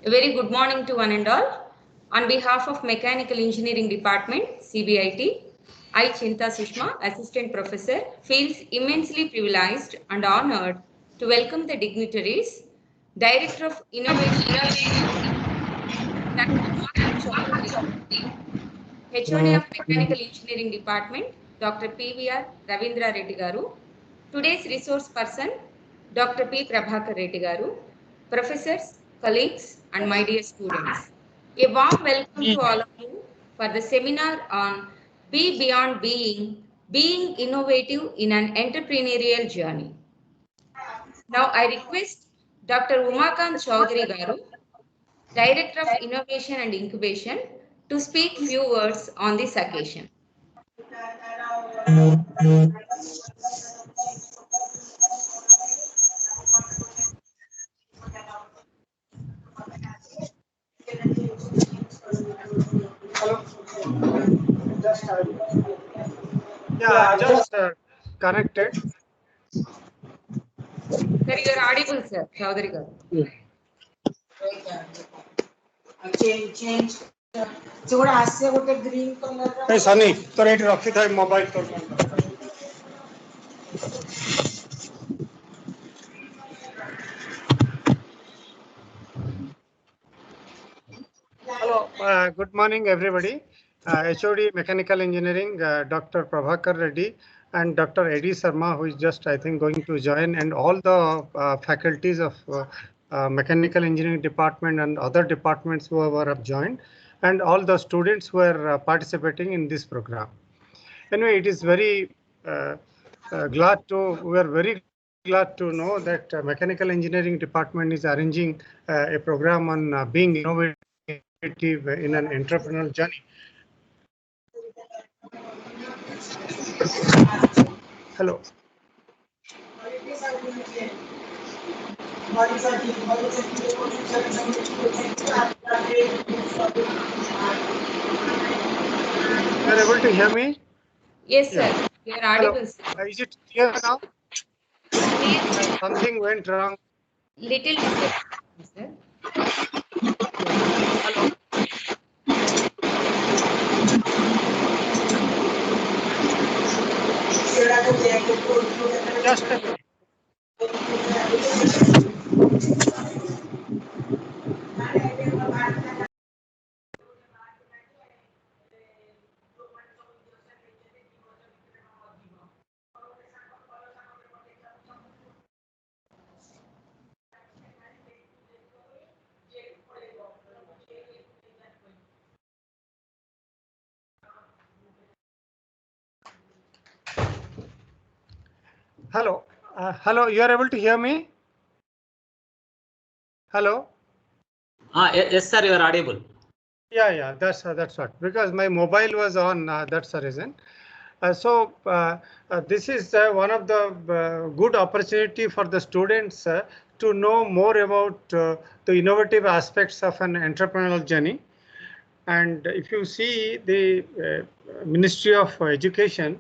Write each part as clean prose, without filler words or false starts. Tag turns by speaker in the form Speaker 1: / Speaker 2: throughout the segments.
Speaker 1: A very good morning to one and all. On behalf of Mechanical Engineering Department, CBIT, I, Chinta Sushma, Assistant Professor, feels immensely privileged and honored to welcome the dignitaries, Director of Innovation, Dr. Umakant Chaudhary, HOD of Mechanical Engineering Department, Dr. PVR Ravindra Reddy Garu, today's resource person, Dr. P. Prabhakar Reddy Garu, professors, colleagues, and my dear students. A warm welcome to all of you for the seminar on Be Beyond Being, Being Innovative in an Entrepreneurial Journey. Now I request Dr. Umakant Chaudhary Garu, Director of Innovation and Incubation, to speak few words on this occasion.
Speaker 2: Yeah, just connected.
Speaker 1: Sir, you are audible, sir. Chaudhary Garu.
Speaker 3: Change. जोड़ा आसे गोटे green colour
Speaker 2: Hey Sunny, तो एठी रखी था mobile तो Hello, good morning everybody. HOD Mechanical Engineering, Dr. Prabhakar Reddy and Dr. Eddie Sharma, who is just I think going to join, and all the faculties of Mechanical Engineering Department and other departments who have joined, and all the students who are participating in this program. Anyway, it is very we are very glad to know that Mechanical Engineering Department is arranging a program on being innovative in an entrepreneurial journey. Hello. You are able to hear me?
Speaker 1: Yes, sir. You are audible, sir.
Speaker 2: Is it clear now? Something went wrong.
Speaker 1: Little disturbance, sir.
Speaker 2: Hello. Just a minute. Hello. Hello, you are able to hear me? Hello.
Speaker 4: Yes, sir, you are audible.
Speaker 2: Yeah, that's what, because my mobile was on, that's the reason. This is one of the good opportunity for the students to know more about the innovative aspects of an entrepreneurial journey. And if you see the Ministry of Education,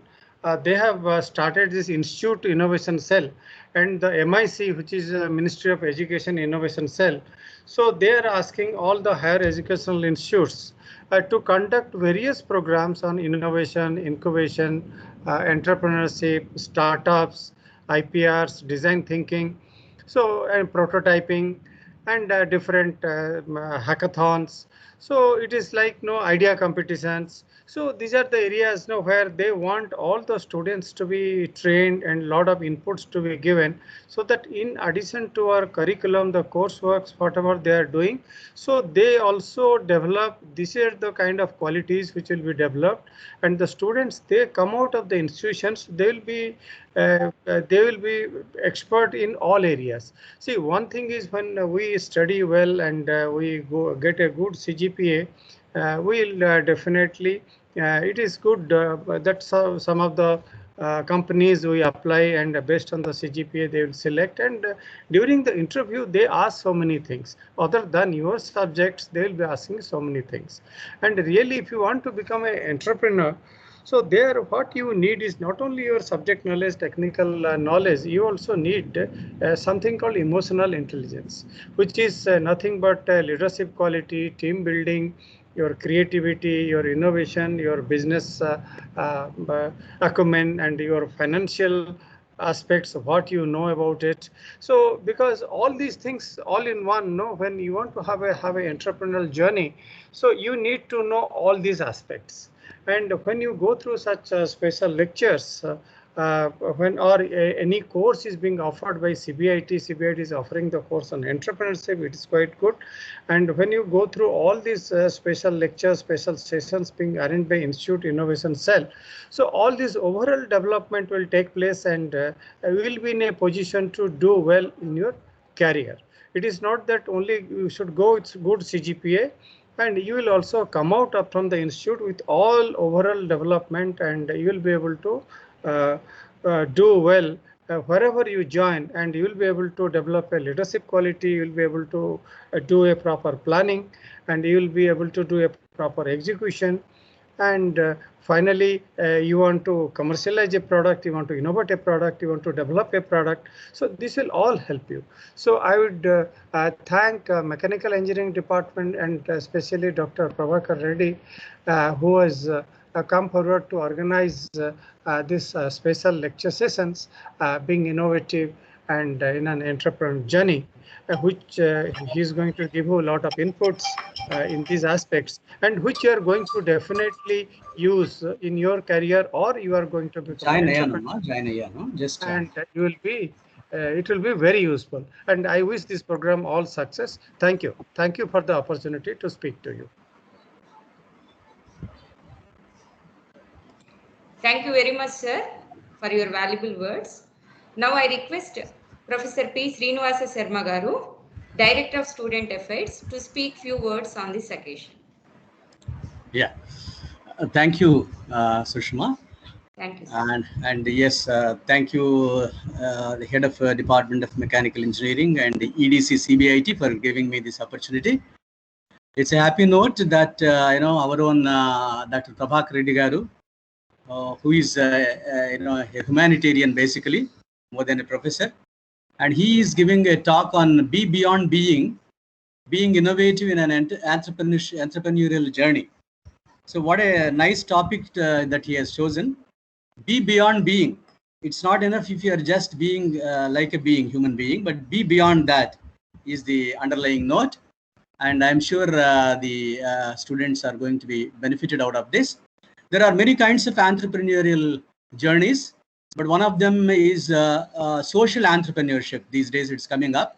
Speaker 2: they have started this Institute Innovation Cell, and the MIC, which is Ministry of Education Innovation Cell. So they are asking all the higher educational institutes to conduct various programs on innovation, incubation, entrepreneurship, startups, IPRs, design thinking, so and prototyping, and different hackathons. So it is like idea competitions. So these are the areas where they want all the students to be trained and lot of inputs to be given, so that in addition to our curriculum, the courseworks, whatever they are doing, so they also develop. These are the kind of qualities which will be developed, and the students, they come out of the institutions, they will be expert in all areas. See, one thing is, when we study well and we get a good CGPA, we'll definitely, it is good that some of the companies we apply, and based on the CGPA they will select, and during the interview they ask so many things. Other than your subjects, they will be asking so many things. And really, if you want to become an entrepreneur, So there, what you need is not only your subject knowledge, technical knowledge, you also need something called emotional intelligence, which is nothing but leadership quality, team building, your creativity, your innovation, your business acumen, and your financial aspects of what you know about it. So because all these things all in one, no, when you want to have a entrepreneurial journey, so you need to know all these aspects. And when you go through such special lectures, when or any course is being offered by CBIT is offering the course on entrepreneurship, it is quite good. And when you go through all these special lectures, special sessions being arranged by Institute Innovation Cell, so all this overall development will take place, and you will be in a position to do well in your career. It is not that only you should go with good CGPA, and you will also come out from the institute with all overall development, and you will be able to do well wherever you join, and you will be able to develop a leadership quality, you will be able to do a proper planning, and you will be able to do a proper execution. And finally, you want to commercialize a product, you want to innovate a product, you want to develop a product. So this will all help you. So I would thank Mechanical Engineering Department, and especially Dr. Prabhakar Reddy, who has come forward to organize this special lecture sessions, being innovative and in an entrepreneurial journey, which he is going to give you a lot of inputs in these aspects, and which you are going to definitely use in your career, or you are going to become an entrepreneur.
Speaker 5: Just
Speaker 2: And you will be it will be very useful, and I wish this program all success. Thank you for the opportunity to speak to you.
Speaker 1: Thank you very much, sir, for your valuable words. Now I request Professor P. Srinivasa Sharma Garu, Director of Student Affairs, to speak few words on this occasion.
Speaker 5: Yeah, thank you, Sushma.
Speaker 1: Thank you, sir.
Speaker 5: And yes, thank you, the head of Department of Mechanical Engineering and the EDC CBIT for giving me this opportunity. It's a happy note that our own Dr. Prabhakar Reddy Garu, who is a humanitarian basically, more than a professor, and he is giving a talk on Be Beyond being innovative in an entrepreneurial journey. So what a nice topic that he has chosen. Be beyond being. It's not enough if you are just being like a human being, but be beyond that is the underlying note. And I'm sure the students are going to be benefited out of this. There are many kinds of entrepreneurial journeys, but one of them is social entrepreneurship. These days it's coming up.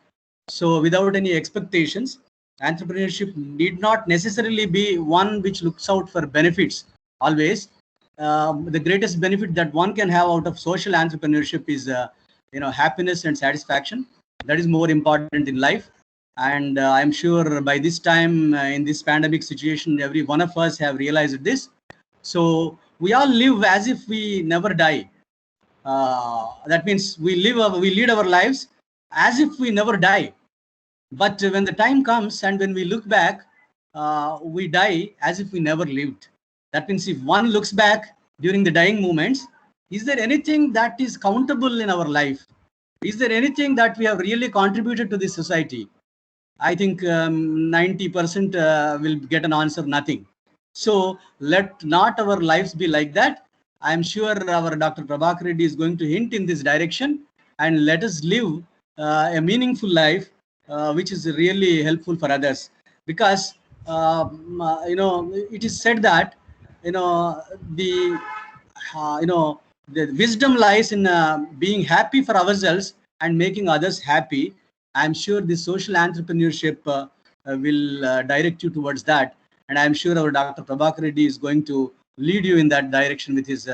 Speaker 5: So without any expectations, entrepreneurship need not necessarily be one which looks out for benefits always. The greatest benefit that one can have out of social entrepreneurship is happiness and satisfaction. That is more important in life. And I'm sure by this time in this pandemic situation, every one of us have realized this. So we all live as if we never die. That means we lead our lives as if we never die. But when the time comes and when we look back, we die as if we never lived. That means if one looks back during the dying moments, is there anything that is countable in our life? Is there anything that we have really contributed to this society? I think 90% will get an answer, nothing. So let not our lives be like that. I am sure our Dr. Prabhakar Reddy is going to hint in this direction, and let us live a meaningful life, which is really helpful for others. Because it is said that the wisdom lies in being happy for ourselves and making others happy. I'm sure the social entrepreneurship will direct you towards that, and I'm sure our Dr. Prabhakar Reddy is going to lead you in that direction with his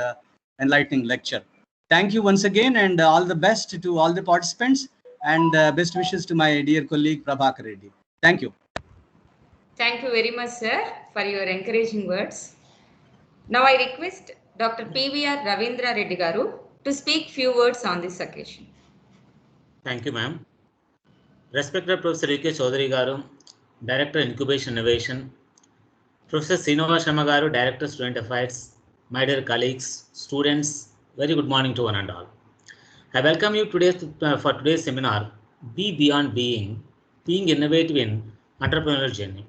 Speaker 5: enlightening lecture. Thank you once again, and all the best to all the participants, and best wishes to my dear colleague Prabhakar Reddy. Thank you.
Speaker 1: Thank you very much, sir, for your encouraging words. Now I request Dr. PVR Ravindra Reddy Garu to speak few words on this occasion.
Speaker 4: Thank you, ma'am. Respected Professor E.K. Chaudhary Garu, Director Incubation Innovation, Professor Srinivasa Sharma Garu, Director Student Affairs, my dear colleagues, students, very good morning to one and all. I welcome you today for today's seminar, Be Beyond Being, Being Innovative in Entrepreneurial Journey.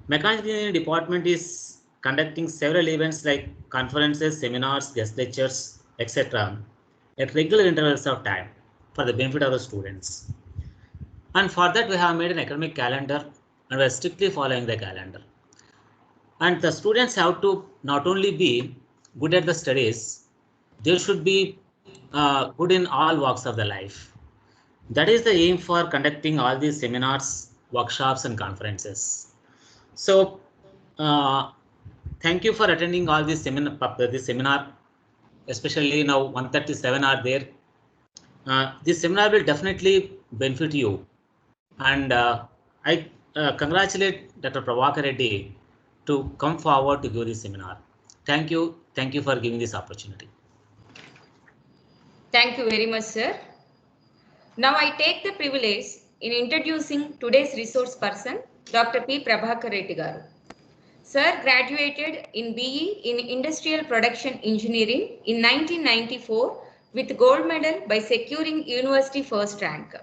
Speaker 4: Mechanical Engineering Department is conducting several events like conferences, seminars, guest lectures, etc. at regular intervals of time for the benefit of the students. And for that, we have made an academic calendar and we are strictly following the calendar. And the students have to not only be good at the studies, they should be good in all walks of the life. That is the aim for conducting all these seminars, workshops, and conferences. So, thank you for attending all this seminar, especially now 137 are there. This seminar will definitely benefit you. And I congratulate Dr. Prabhakar Reddy to come forward to give this seminar. Thank you. Thank you for giving this opportunity.
Speaker 1: Thank you very much, sir. Now I take the privilege in introducing today's resource person, Dr. P. Prabhakar Reddy garu. Sir graduated in BE in Industrial Production Engineering in 1994 with gold medal by securing university first rank.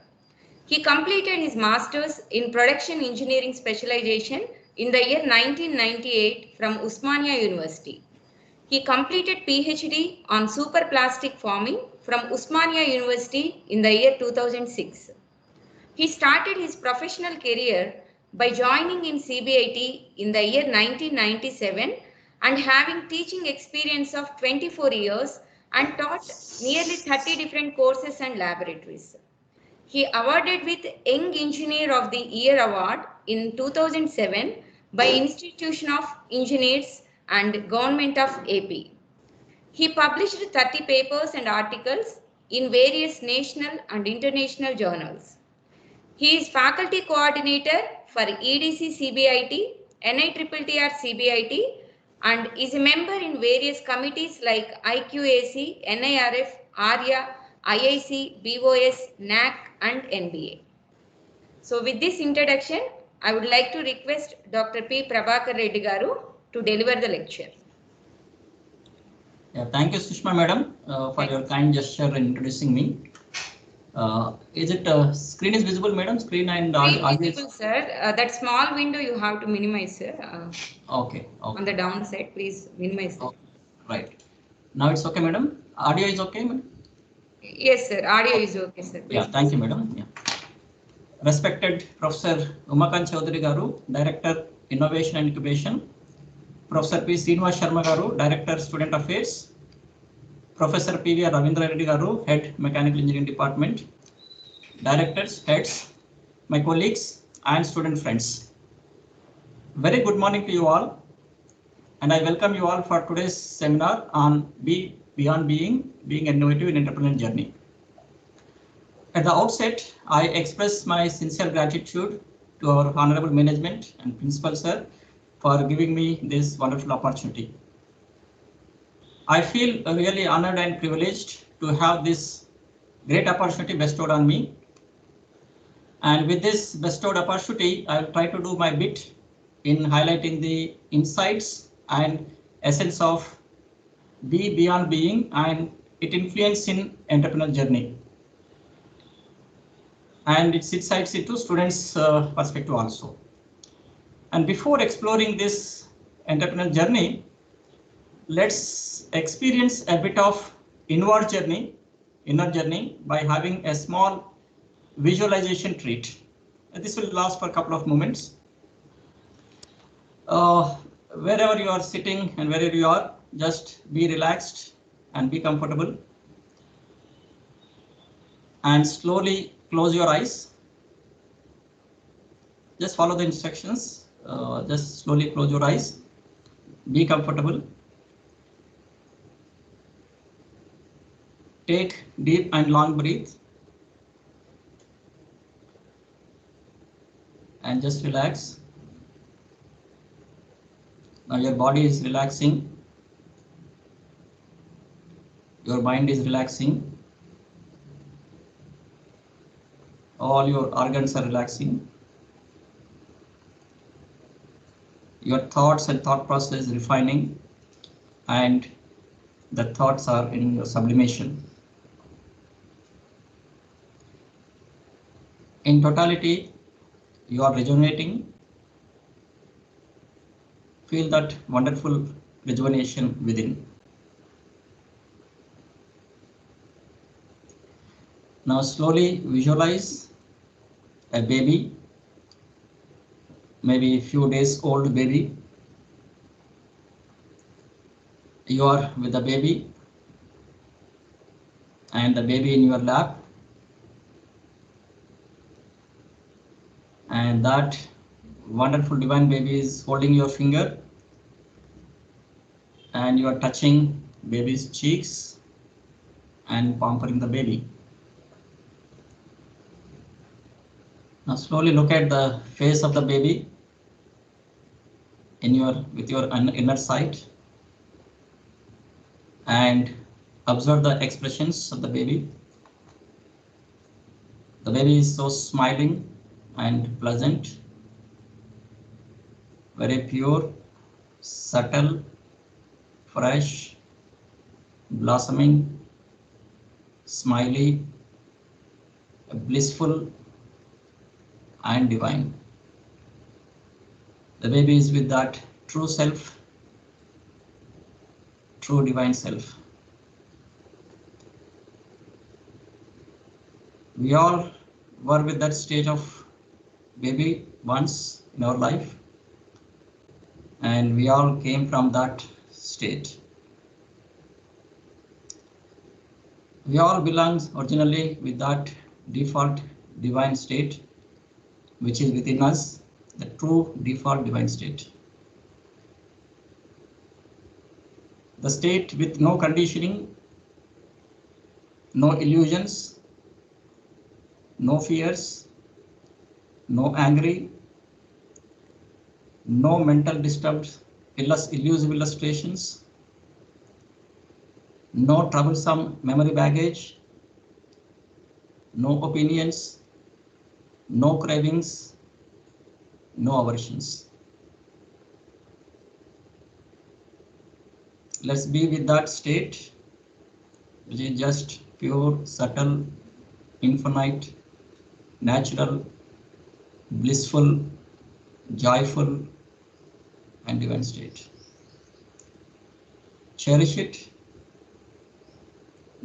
Speaker 1: He completed his master's in Production Engineering specialization in the year 1998 from Osmania University. He completed PhD on superplastic forming from Osmania University in the year 2006. He started his professional career by joining in CBIT in the year 1997 and having teaching experience of 24 years and taught nearly 30 different courses and laboratories. He awarded with Young Engineer of the Year Award in 2007 by Institution of Engineers and Government of AP. He published 30 papers and articles in various national and international journals. He is faculty coordinator for EDC CBIT, NITTTR CBIT, and is a member in various committees like IQAC, NIRF, ARIA, IIC, BOS, NAC, and NBA. So with this introduction, I would like to request Dr. P. Prabhakar Reddy garu to deliver the lecture.
Speaker 6: Yeah, thank you, Sushma Madam, for your kind gesture in introducing me. Is it screen is visible, Madam? Screen and
Speaker 1: Screen visible, sir. That small window you have to minimize, sir.
Speaker 6: Okay.
Speaker 1: On the downside, please minimize.
Speaker 6: Okay. Right. Now it's okay, Madam. Audio is okay, Madam?
Speaker 1: Yes, sir. Audio is okay, sir. Please.
Speaker 6: Yeah, thank you, Madam. Yeah. Respected Professor Umakant Chaudhary garu, Director Innovation and Incubation, Professor P. Srinivas Sharma garu, Director Student Affairs, Professor P.V.R. Ravindra Reddy garu, Head Mechanical Engineering Department, Directors, Heads, my colleagues and student friends. Very good morning to you all, and I welcome you all for today's seminar on Be Beyond Being, Being Innovative in Entrepreneurial Journey. At the outset, I express my sincere gratitude to our Honorable Management and Principal Sir for giving me this wonderful opportunity. I feel really honored and privileged to have this great opportunity bestowed on me. And with this bestowed opportunity, I will try to do my bit in highlighting the insights and essence of Be Beyond Being and its influence in entrepreneurial journey, and its insights into students' perspective also. And before exploring this entrepreneurial journey, let's experience a bit of inner journey by having a small visualization treat. And this will last for a couple of moments. Wherever you are sitting and wherever you are, just be relaxed and be comfortable. And slowly close your eyes. Just follow the instructions. Just slowly close your eyes. Be comfortable. Take deep and long breath. And just relax. Now your body is relaxing. Your mind is relaxing. All your organs are relaxing. Your thoughts and thought process is refining. and the thoughts are in your sublimation. In totality, you are rejuvenating. Feel that wonderful rejuvenation within. Now slowly visualize a baby, maybe a few days old baby. You are with the baby and the baby in your lap, and that wonderful divine baby is holding your finger, and you are touching baby's cheeks and pampering the baby. Now slowly look at the face of the baby with your inner sight and observe the expressions of the baby. The baby is so smiling and pleasant, very pure, subtle, fresh, blossoming, smiley, blissful, and divine. The baby is with that true self, true divine self. We all were with that stage of baby once in our life, and we all came from that state. We all belong originally with that default divine state, which is within us, the true default divine state. The state with no conditioning, no illusions, no fears, no angry, no mental disturbed, illusive illustrations, no troublesome memory baggage, no opinions, no cravings, no aversions. Let's be with that state, which is just pure, subtle, infinite, natural, blissful, joyful, and divine state. Cherish it.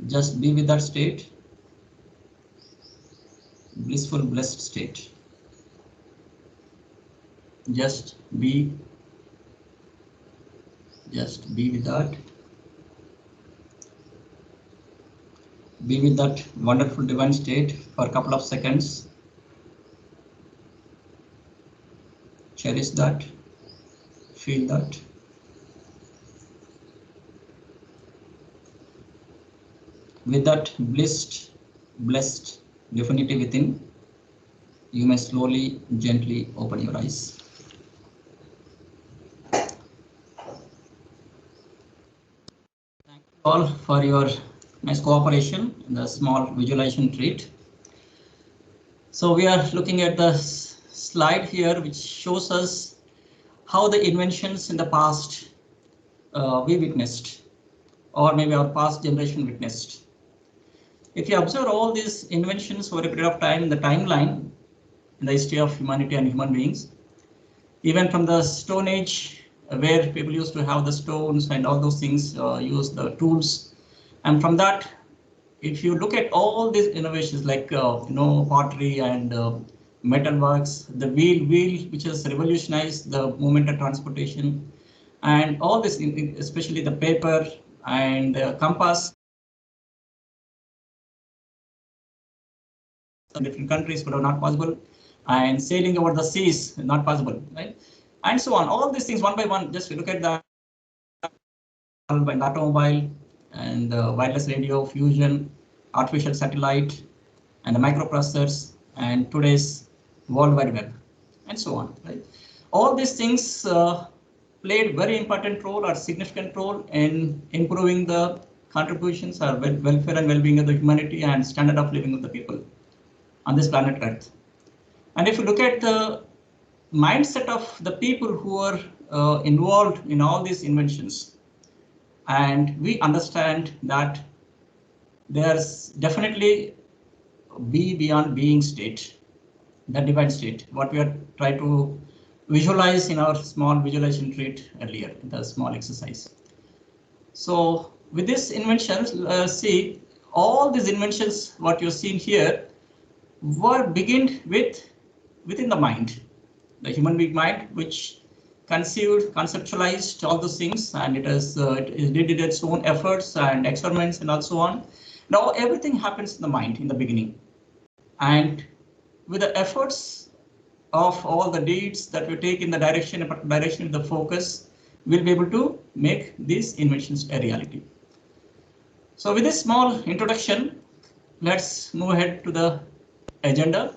Speaker 6: Just be with that state, blissful, blessed state. Just be with that. Be with that wonderful divine state for a couple of seconds. Cherish that. Feel that. With that blessed divinity within, you may slowly, gently open your eyes. Thank you all for your nice cooperation in the small visualization treat. So we are looking at the slide here, which shows us how the inventions in the past we witnessed, or maybe our past generation witnessed. If you observe all these inventions over a period of time in the timeline, in the history of humanity and human beings, even from the Stone Age, where people used to have the stones and all those things, use the tools, and from that, if you look at all these innovations like pottery and metalworks, the wheel which has revolutionized the movement of transportation, and all this, especially the paper and compass. Different countries would have not possible, and sailing over the seas not possible, right? And so on. All these things one by one. Just look at the automobile and wireless radio, fusion, artificial satellite, and the microprocessors, and today's World Wide Web, and so on. Right? All these things played very important role or significant role in improving the contributions or welfare and well-being of the humanity and standard of living of the people on this planet Earth. And if you look at the mindset of the people who are involved in all these inventions, and we understand that there's definitely be beyond being state, the divine state, what we are trying to visualize in our small visualization treat earlier in the small exercise. So with this inventions, see all these inventions what you're seeing here were begun within the mind, the human being mind, which conceived, conceptualized all those things, and it did its own efforts and experiments and also on. Now everything happens in the mind in the beginning, and with the efforts of all the deeds that we take in the direction of the focus, we'll be able to make these inventions a reality. So with this small introduction, let's move ahead to the agenda.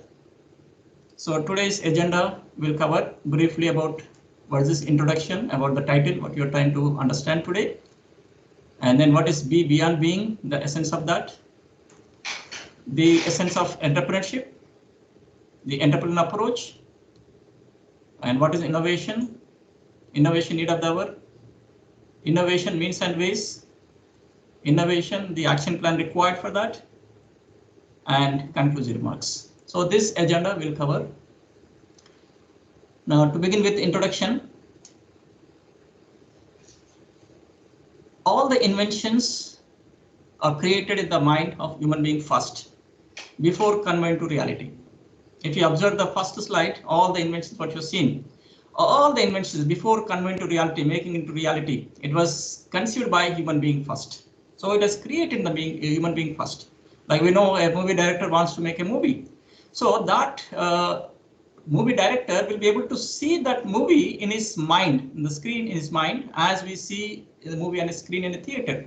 Speaker 6: So today's agenda will cover briefly about what is this introduction, about the title, what you're trying to understand today, and then what is be beyond being, the essence of that, the essence of entrepreneurship, the entrepreneurial approach, and what is innovation, innovation need of the hour, innovation means and ways, innovation, the action plan required for that, and conclusive remarks. So this agenda will cover. Now to begin with introduction, all the inventions are created in the mind of human being first, before conveying to reality. If you observe the first slide, all the inventions what you've seen, all the inventions before conveying to reality, making into reality, it was conceived by human being first. So it is created in the human being first. Like we know a movie director wants to make a movie. So that movie director will be able to see that movie in his mind, in the screen in his mind, as we see the movie on a screen in a theater.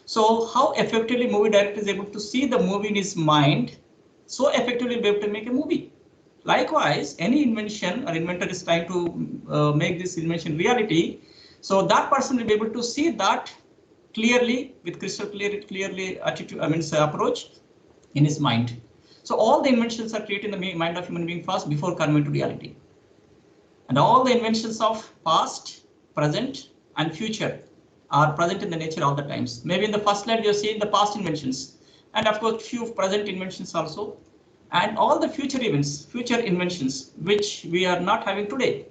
Speaker 6: So how effectively movie director is able to see the movie in his mind, so effectively be able to make a movie. Likewise, any invention or inventor is trying to make this invention reality. So that person will be able to see that clearly with crystal clearly attitude, approach in his mind. So all the inventions are created in the mind of human being first before conveying to reality. And all the inventions of past, present, and future are present in the nature all the times. Maybe in the first slide you're seeing the past inventions, and of course few present inventions also, and all the future events, future inventions, which we are not having today,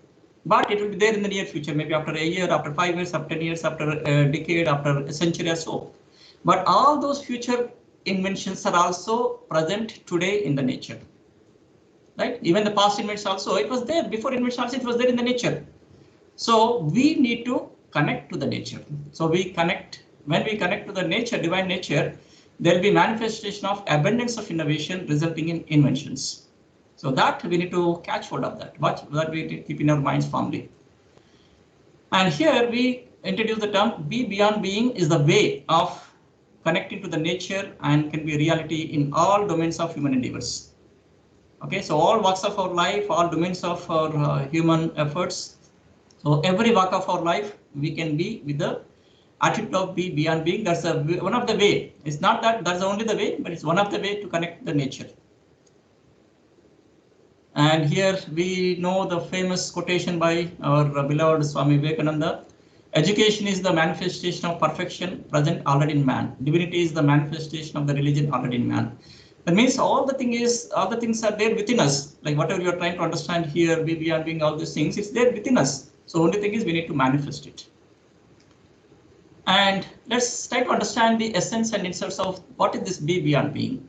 Speaker 6: but it will be there in the near future, maybe after a year, after 5 years, after 10 years, after a decade, after a century or so. But all those future inventions are also present today in the nature, right? Even the past inventions also, it was there before invention also, it was there in the nature. So we need to connect to the nature. So we connect, when we connect to the nature, divine nature, there will be manifestation of abundance of innovation resulting in inventions. So that we need to catch hold of that, but that we need to keep in our minds firmly. And here we introduce the term be beyond being is the way of connecting to the nature and can be a reality in all domains of human endeavors. Okay, so all walks of our life, all domains of our human efforts. So every walk of our life, we can be with the attitude of be beyond being. That's one of the way. It's not that that's only the way, but it's one of the way to connect the nature. And here we know the famous quotation by our beloved Swami Vivekananda. Education is the manifestation of perfection present already in man. Divinity is the manifestation of the religion already in man. That means all the things are there within us. Like whatever you are trying to understand here, be beyond being, all these things, it's there within us. So only thing is we need to manifest it. And let's try to understand the essence and insights of what is this be beyond being.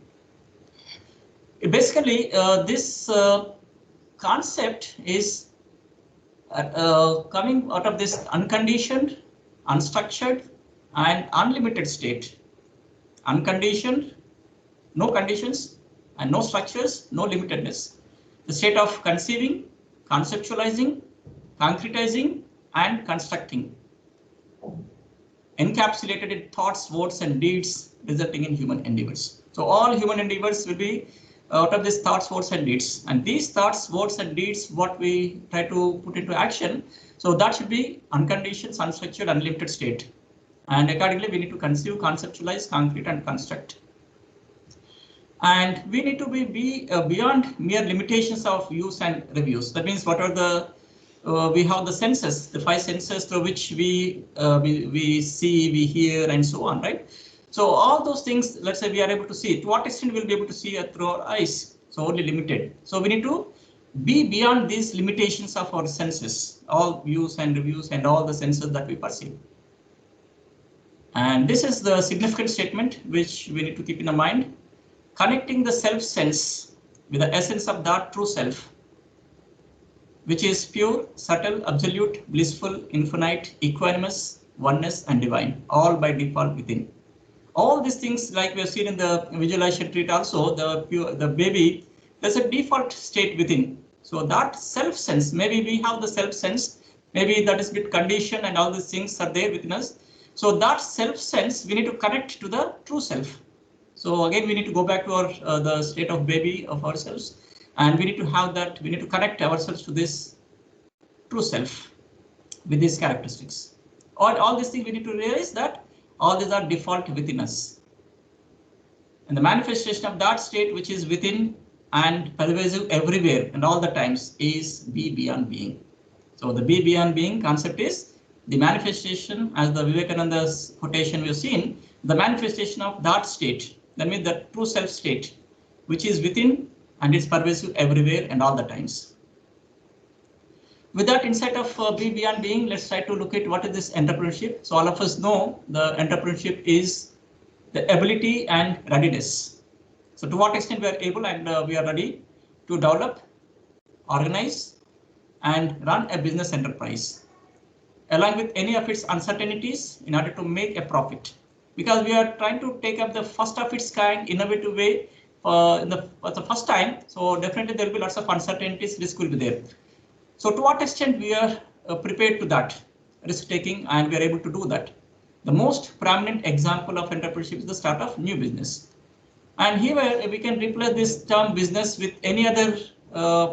Speaker 6: Basically, this concept is coming out of this unconditioned, unstructured, and unlimited state. Unconditioned, no conditions, and no structures, no limitedness. The state of conceiving, conceptualizing, concretizing, and constructing, encapsulated in thoughts, words, and deeds resulting in human endeavors. So all human endeavors will be out of these thoughts, words, and deeds. And these thoughts, words, and deeds, what we try to put into action, so that should be unconditioned, unstructured, unlimited state. And accordingly, we need to conceive, conceptualize, concrete, and construct. And we need to be beyond mere limitations of use and reviews. That means what are the we have the senses, the 5 senses through which we see, we hear, and so on, right? So all those things, let's say we are able to see. To what extent we'll be able to see through our eyes? So only limited. So we need to be beyond these limitations of our senses, all views and reviews and all the senses that we perceive. And this is the significant statement which we need to keep in mind. Connecting the self sense with the essence of that true self, which is pure, subtle, absolute, blissful, infinite, equanimous, oneness, and divine, all by default within. All these things, like we have seen in the visualization treat also, the baby, there's a default state within. So that self sense, maybe we have the self sense, maybe that is bit conditioned and all these things are there within us. So that self sense, we need to connect to the true self. So again, we need to go back to our the state of baby of ourselves, and we need to have that, we need to connect ourselves to this true self with these characteristics. All these things we need to realize that all these are default within us. And the manifestation of that state which is within and pervasive everywhere and all the times is be beyond being. So the be beyond being concept is the manifestation, as the Vivekananda's quotation we have seen, the manifestation of that state, that means the true self state, which is within and is pervasive everywhere and all the times. With that insight of be beyond being, let's try to look at what is this entrepreneurship. So all of us know the entrepreneurship is the ability and readiness. So to what extent we are able and we are ready to develop, organize, and run a business enterprise, along with any of its uncertainties, in order to make a profit. Because we are trying to take up the first of its kind innovative way for the first time. So definitely there will be lots of uncertainties, risk will be there. So to what extent we are prepared to that risk taking and we are able to do that. The most prominent example of entrepreneurship is the start of new business. And here we can replace this term business with any other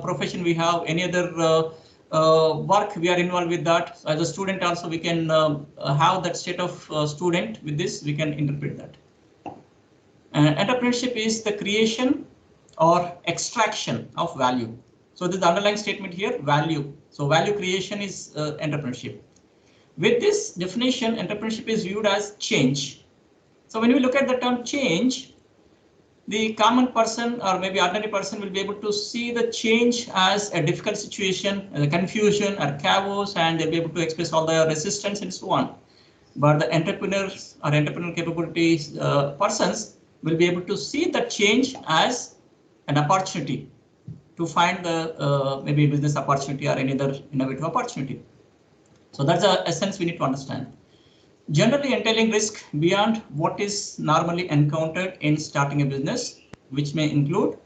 Speaker 6: profession we have, any other work we are involved with that. So as a student also we can have that state of student with this, we can interpret that. Entrepreneurship is the creation or extraction of value. So this is the underlying statement here, value. So value creation is entrepreneurship. With this definition, entrepreneurship is viewed as change. So when we look at the term change, the common person or maybe ordinary person will be able to see the change as a difficult situation, a confusion or chaos, and they'll be able to express all the resistance and so on. But the entrepreneurs or entrepreneurial capabilities persons will be able to see the change as an opportunity to find the maybe business opportunity or any other innovative opportunity. So that's the essence we need to understand. Generally entailing risk beyond what is normally encountered in starting a business, which may include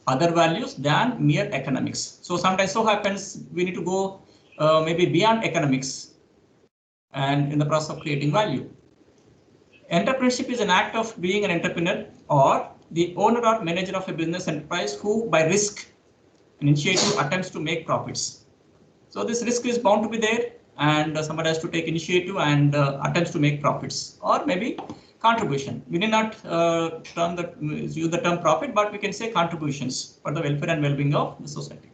Speaker 6: other values than mere economics. So sometimes so happens we need to go maybe beyond economics and in the process of creating value. Entrepreneurship is an act of being an entrepreneur or the owner or manager of a business enterprise who by risk and initiative attempts to make profits. So this risk is bound to be there, and somebody has to take initiative and attempts to make profits or maybe contribution. We need not use the term profit, but we can say contributions for the welfare and well-being of the society.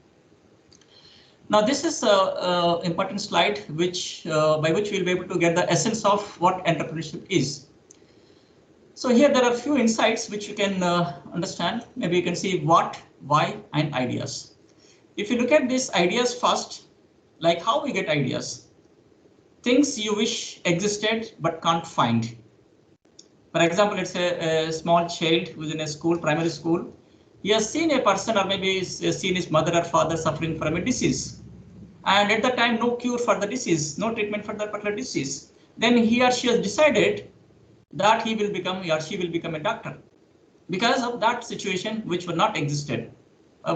Speaker 6: Now this is an important slide which by which we'll be able to get the essence of what entrepreneurship is. So here there are a few insights which you can understand. Maybe you can see what, why, and ideas. If you look at these ideas first, like how we get ideas. Things you wish existed but can't find. For example, it's a small child who's in a school, primary school. He has seen a person or maybe he's seen his mother or father suffering from a disease. And at that time, no cure for the disease, no treatment for that particular disease. Then he or she has decided that he or she will become a doctor because of that situation which was not existed,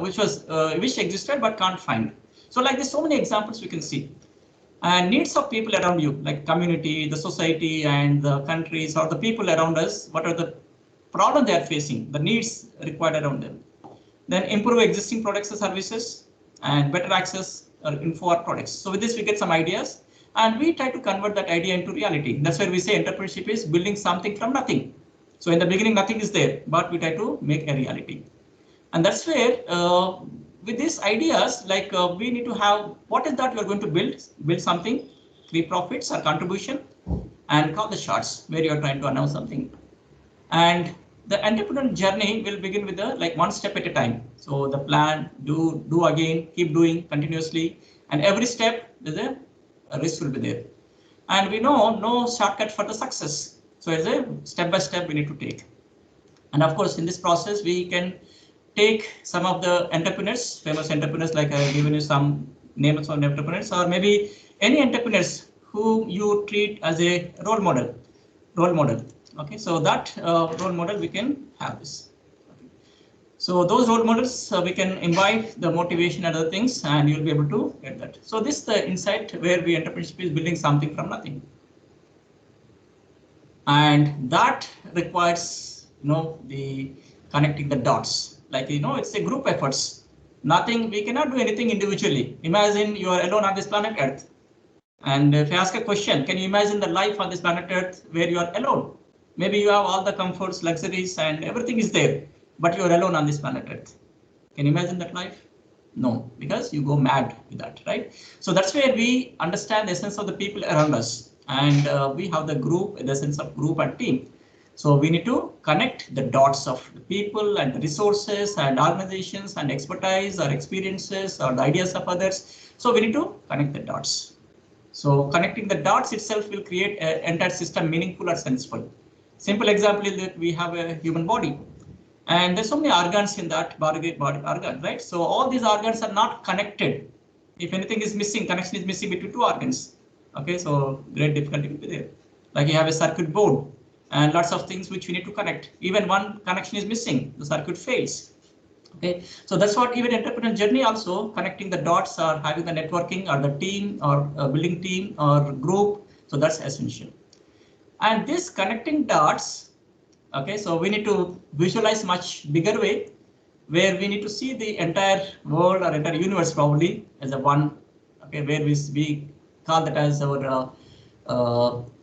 Speaker 6: which existed but can't find. So like there's so many examples we can see. And needs of people around you, like community, the society, and the countries or the people around us, what are the problems they are facing, the needs required around them. Then improve existing products or services and better access or info or products. So with this we get some ideas and we try to convert that idea into reality. That's where we say entrepreneurship is building something from nothing. So in the beginning nothing is there, but we try to make a reality. And that's where with these ideas, like we need to have what is that you are going to build something, create profits or contribution, and call the shots where you are trying to announce something. And the entrepreneurial journey will begin with the like one step at a time. So the plan, do again, keep doing continuously, and every step there's a risk will be there. And we know no shortcut for the success. So it's a step by step we need to take. And of course, in this process, we can take some of the entrepreneurs, famous entrepreneurs, like I have given you some names of entrepreneurs, or maybe any entrepreneurs who you treat as a role model. Okay, so that role model we can have this. Okay. So those role models we can invite the motivation and other things, and you'll be able to get that. So this is the insight where we entrepreneurship is building something from nothing, and that requires the connecting the dots. Like it's a group efforts. Nothing, we cannot do anything individually. Imagine you are alone on this planet Earth, and if I ask a question, can you imagine the life on this planet Earth where you are alone? Maybe you have all the comforts, luxuries, and everything is there, but you are alone on this planet Earth. Can you imagine that life? No, because you go mad with that, right? So that's where we understand the essence of the people around us, and we have the group, the sense of group and team. So we need to connect the dots of the people and the resources and organizations and expertise or experiences or the ideas of others. So we need to connect the dots. So connecting the dots itself will create an entire system meaningful or senseful. Simple example is that we have a human body, and there's so many organs in that body organ, right? So all these organs are not connected. If anything is missing, connection is missing between two organs. Okay, so great difficulty will be there. Like you have a circuit board and lots of things which we need to connect. Even one connection is missing, the circuit fails. Okay, so that's what even entrepreneurial journey also, connecting the dots or having the networking or the team or building team or group. So that's essential. And this connecting dots, okay, so we need to visualize much bigger way, where we need to see the entire world or entire universe probably as a one, okay, where we call that as our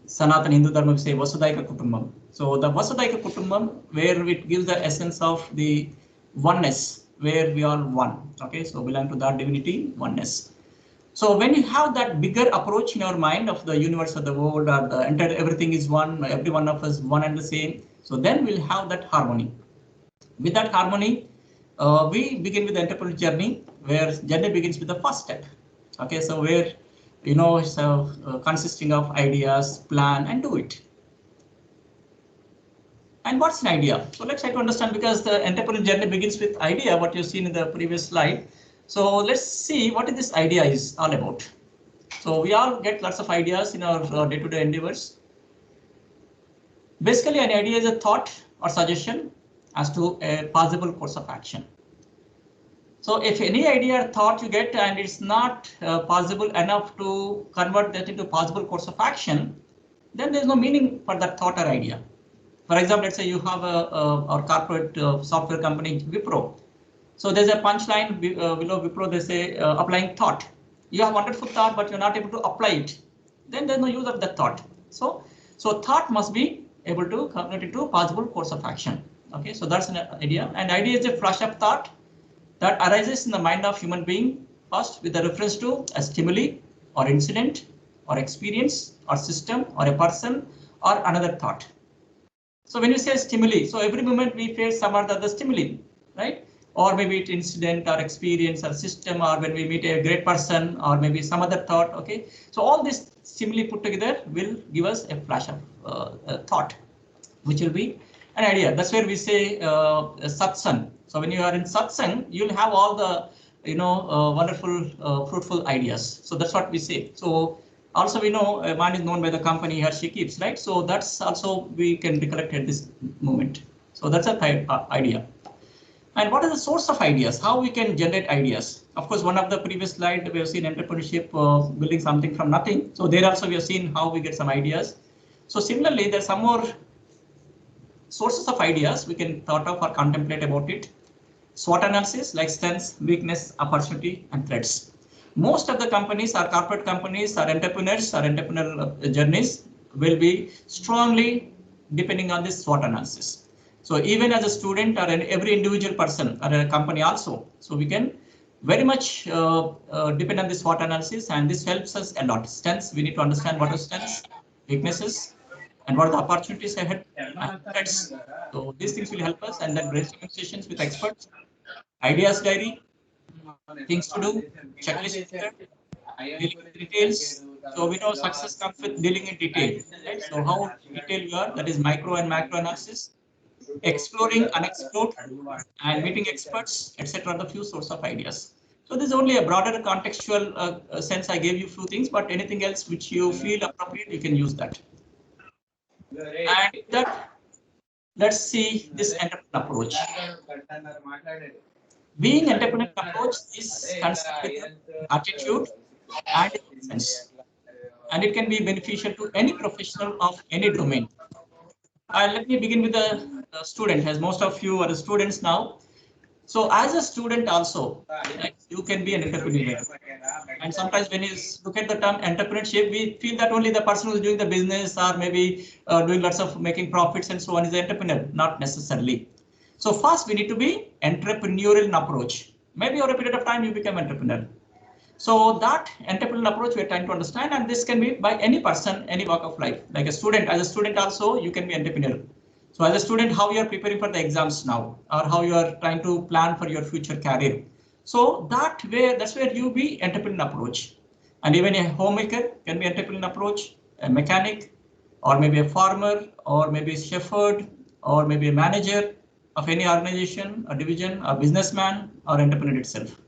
Speaker 6: Sanatana Hindu Dharma, we say Vasudhaika Kutumbam. So the Vasudhaika Kutumbam, where it gives the essence of the oneness, where we are one, okay, so belong to that divinity, oneness. So when you have that bigger approach in your mind of the universe or the world or the entire everything is one, every one of us one and the same, so then we'll have that harmony. With that harmony, we begin with the entrepreneurial journey, where journey begins with the first step. Okay, so where it's consisting of ideas, plan, and do it. And what's an idea? So let's try to understand, because the entrepreneurial journey begins with idea, what you've seen in the previous slide. So let's see what this idea is all about. So we all get lots of ideas in our day-to-day endeavors. Basically, an idea is a thought or suggestion as to a possible course of action. So if any idea or thought you get and it's not possible enough to convert that into possible course of action, then there's no meaning for that thought or idea. For example, let's say you have a corporate software company, Wipro. So there's a punchline below Wipro, they say applying thought. You have wonderful thought, but you're not able to apply it. Then there's no use of that thought. So thought must be able to convert into possible course of action. Okay, so that's an idea. And idea is a flash of thought that arises in the mind of human being, first with a reference to a stimuli or incident or experience or system or a person or another thought. So when you say stimuli, so every moment we face some or the other stimuli, right? Or maybe it's incident or experience or system, or when we meet a great person, or maybe some other thought. Okay, so all this stimuli put together will give us a flash of thought, which will be an idea. That's where we say satsang. So when you are in satsang, you'll have all the wonderful fruitful ideas. So that's what we say. So also we know a man is known by the company he or she keeps, right? So that's also we can recollect at this moment. So that's an idea. And what is the source of ideas? How we can generate ideas? Of course, one of the previous slide we have seen entrepreneurship, building something from nothing. So there also we have seen how we get some ideas. So similarly, there's some more sources of ideas we can thought of or contemplate about it. SWOT analysis, like strengths, weakness, opportunity, and threats. Most of the companies or corporate companies or entrepreneurs or entrepreneurial journeys will be strongly depending on this SWOT analysis. So even as a student or every individual person or a company also, so we can very much depend on the SWOT analysis, and this helps us a lot. Strengths, we need to understand what are strengths, weaknesses, and what are the opportunities ahead, and threats. So these things will help us, and then brainstorming sessions with experts, ideas diary, things to do, checklist, dealing with details. So we know success comes with dealing in detail, right? So how detailed you are, that is micro and macro analysis, exploring unexplored, and meeting experts, etc. The few source of ideas. So this is only a broader contextual sense. I gave you few things, but anything else which you feel appropriate, you can use that. And that, let's see this entrepreneurial approach. Being entrepreneurial approach is concerned with attitude and sense, and it can be beneficial to any professional of any domain. Let me begin with the student, as most of you are the students now. So as a student also, right, you can be an entrepreneur. And sometimes when you look at the term entrepreneurship, we feel that only the person who is doing the business or maybe doing lots of making profits and so on is an entrepreneur. Not necessarily. So first we need to be entrepreneurial in approach. Maybe over a period of time you become entrepreneur. So that entrepreneurial approach we are trying to understand, and this can be by any person, any walk of life. Like a student, as a student also you can be entrepreneur. So as a student, how you are preparing for the exams now, or how you are trying to plan for your future career. So that's where you be entrepreneurial approach. And even a homemaker can be entrepreneurial approach, a mechanic, or maybe a farmer, or maybe a shepherd, or maybe a manager of any organization, a division, a businessman, or entrepreneur itself.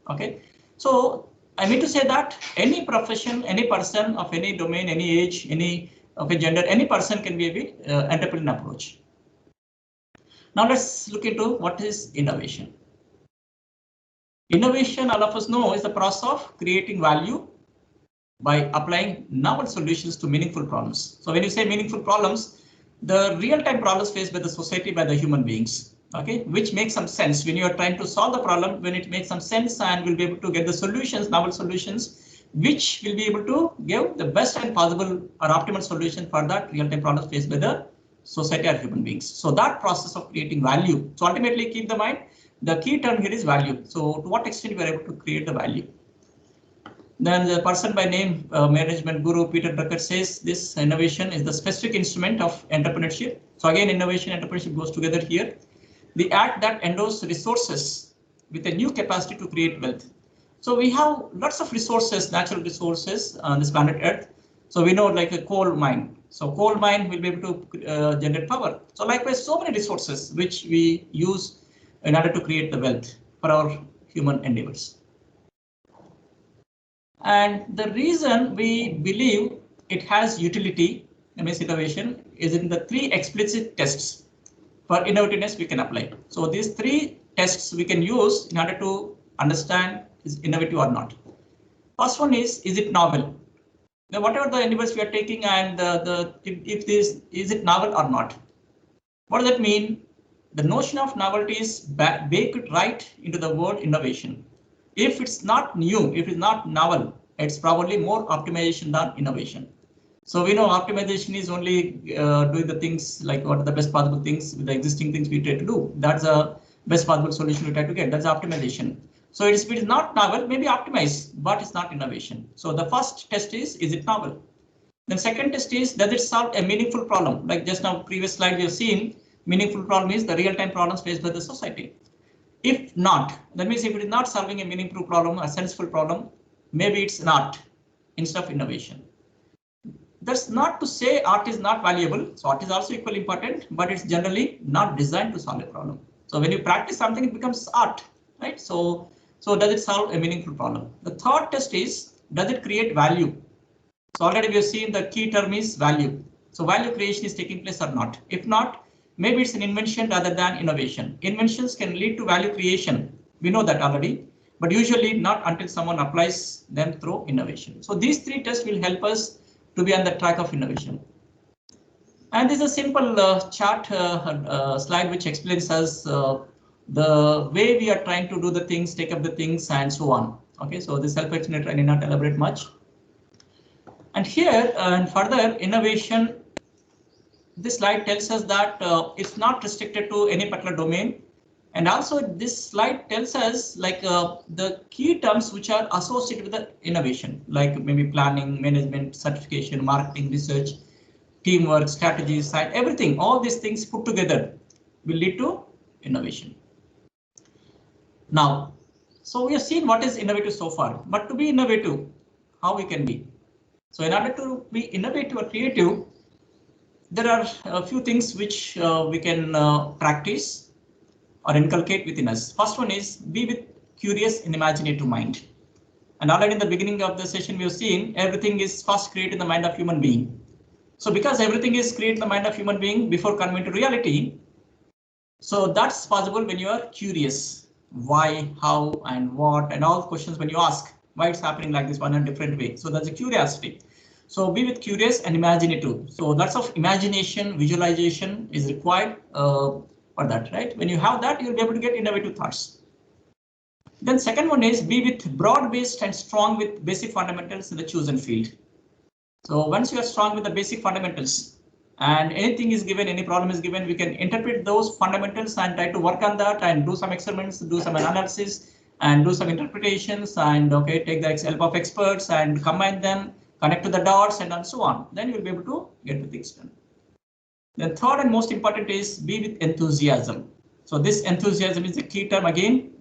Speaker 6: Okay, so I mean to say that any profession, any person of any domain, any age, any gender, any person can be a entrepreneurial approach. Now let's look into what is innovation. Innovation, all of us know, is the process of creating value by applying novel solutions to meaningful problems. So when you say meaningful problems, the real-time problems faced by the society, by the human beings, okay, which makes some sense when you are trying to solve the problem, when it makes some sense, and will be able to get the solutions, novel solutions, which will be able to give the best and possible or optimal solution for that real-time problems faced by the society or human beings. So that process of creating value. So ultimately, keep in mind, the key term here is value. So to what extent we are able to create the value? Then the person by name, management guru Peter Drucker, says this innovation is the specific instrument of entrepreneurship. So again, innovation and entrepreneurship goes together here. The act that endows resources with a new capacity to create wealth. So we have lots of resources, natural resources on this planet Earth. So we know, like a coal mine. So coal mine will be able to generate power. So likewise, so many resources which we use in order to create the wealth for our human endeavors. And the reason we believe it has utility, MS innovation, is in the 3 explicit tests for innovativeness we can apply. So these 3 tests we can use in order to understand is innovative or not. First one is it novel? Now, whatever the endeavors we are taking, and if this is it novel or not? What does that mean? The notion of novelty is baked right into the word innovation. If it's not new, if it's not novel, it's probably more optimization than innovation. So we know optimization is only doing the things like what are the best possible things with the existing things we try to do. That's the best possible solution we try to get. That's optimization. So if it is not novel, maybe optimize, but it's not innovation. So the first test is it novel? Then second test is, does it solve a meaningful problem? Like just now, previous slide we have seen, meaningful problem is the real-time problems faced by the society. If not, that means if it is not solving a meaningful problem, a senseful problem, maybe it's an art instead of innovation. That's not to say art is not valuable. So art is also equally important, but it's generally not designed to solve a problem. So when you practice something, it becomes art, right? So does it solve a meaningful problem? The third test is, does it create value? So already we have seen the key term is value. So value creation is taking place or not? If not, maybe it's an invention rather than innovation. Inventions can lead to value creation. We know that already, but usually not until someone applies them through innovation. So these 3 tests will help us to be on the track of innovation. And this is a simple chart slide which explains us the way we are trying to do the things, take up the things, and so on. Okay, so this self-explanatory, I need not elaborate much. And here and further, innovation, this slide tells us that it's not restricted to any particular domain, And also this slide tells us like the key terms which are associated with the innovation, like maybe planning, management, certification, marketing, research, teamwork, strategies, science, everything. All these things put together will lead to innovation. Now, so we have seen what is innovative so far, but to be innovative, how we can be. So in order to be innovative or creative, there are a few things which we can practice or inculcate within us. First one is be with curious and imaginative mind. And already in the beginning of the session, we have seen everything is first created in the mind of human being. So because everything is created in the mind of human being before coming to reality, so that's possible when you are curious. Why, how, and what, and all questions when you ask why it's happening like this one in a different way. So that's a curiosity. So be with curious and imaginative. So lots of imagination, visualization is required for that, right? When you have that, you'll be able to get innovative thoughts. Then second one is be with broad-based and strong with basic fundamentals in the chosen field. So once you are strong with the basic fundamentals and anything is given, any problem is given, we can interpret those fundamentals and try to work on that and do some experiments, do some analysis and do some interpretations and take the help of experts and combine them, connect to the dots and so on. Then you'll be able to get the things done. The third and most important is be with enthusiasm. So this enthusiasm is the key term again,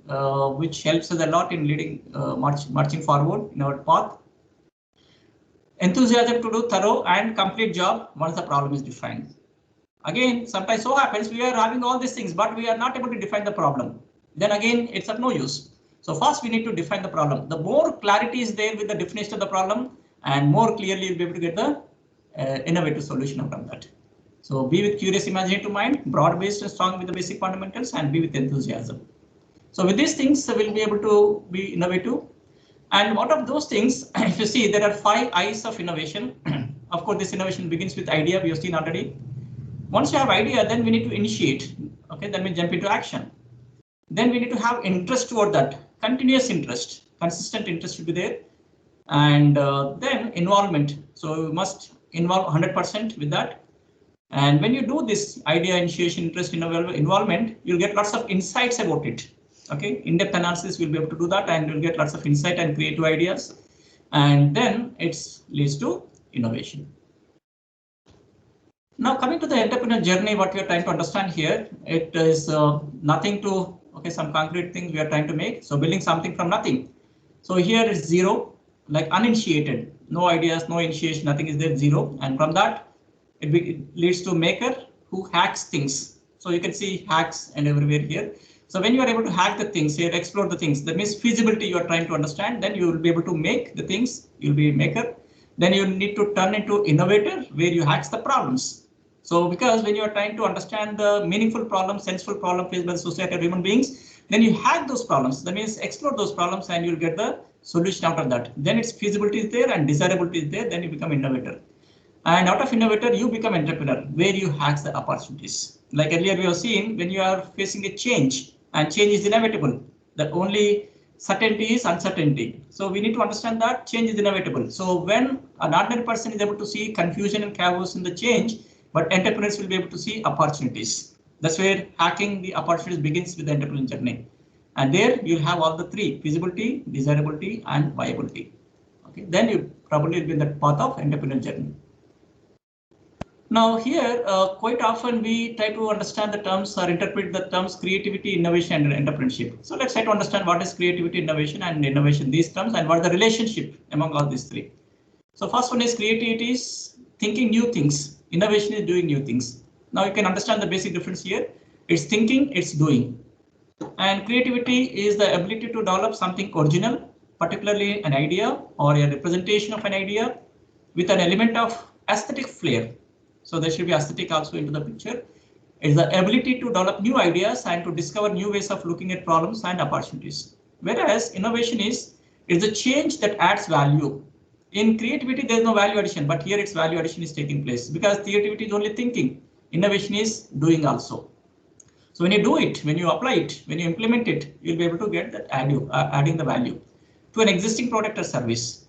Speaker 6: which helps us a lot in leading, marching forward in our path. Enthusiasm to do thorough and complete job once the problem is defined. Again, sometimes so happens we are having all these things, but we are not able to define the problem. Then again, it's of no use. So first we need to define the problem. The more clarity is there with the definition of the problem, and more clearly you'll be able to get the innovative solution out of that. So be with curious, imaginative mind, broad-based and strong with the basic fundamentals, and be with enthusiasm. So with these things, we'll be able to be innovative. And out of those things, if you see, there are 5 I's of innovation. Of course, this innovation begins with idea. We have seen already. Once you have idea, then we need to initiate. Okay, then we jump into action. Then we need to have interest toward that, continuous interest, consistent interest to be there. And then involvement. So you must involve 100% with that. And when you do this idea, initiation, interest, involvement, you'll get lots of insights about it. Okay, in-depth analysis will be able to do that, and you'll get lots of insight and creative ideas. And then it leads to innovation. Now coming to the entrepreneurial journey, what we are trying to understand here, it is nothing to, some concrete things we are trying to make. So building something from nothing. So here is zero, like uninitiated, no ideas, no initiation, nothing is there, zero. And from that, it leads to maker who hacks things. So you can see hacks and everywhere here. So when you are able to hack the things here, explore the things, that means feasibility you are trying to understand, then you will be able to make the things, you'll be a maker. Then you need to turn into innovator where you hacks the problems. So because when you are trying to understand the meaningful problems, sensible problem faced by the society of human beings, then you hack those problems. That means explore those problems and you'll get the solution out of that. Then its feasibility is there and desirability is there, then you become innovator. And out of innovator, you become entrepreneur, where you hack the opportunities. Like earlier we have seen, when you are facing a change, and change is inevitable, the only certainty is uncertainty. So we need to understand that change is inevitable. So when an ordinary person is able to see confusion and chaos in the change, but entrepreneurs will be able to see opportunities. That's where hacking the opportunities begins with the entrepreneurial journey. And there you'll have all the 3: feasibility, desirability, and viability. Okay, then you probably will be in the path of entrepreneurial journey. Now here, quite often we try to understand the terms or interpret the terms creativity, innovation, and entrepreneurship. So let's try to understand what is creativity, innovation, and innovation, these terms, and what is the relationship among all these 3. So first one is creativity is thinking new things. Innovation is doing new things. Now you can understand the basic difference here. It's thinking, it's doing. And creativity is the ability to develop something original, particularly an idea or a representation of an idea with an element of aesthetic flair. So there should be aesthetic also into the picture. It's the ability to develop new ideas and to discover new ways of looking at problems and opportunities. Whereas innovation is the change that adds value. In creativity, there is no value addition, but here its value addition is taking place because creativity is only thinking. Innovation is doing also. So when you do it, when you apply it, when you implement it, you'll be able to get that adding the value to an existing product or service.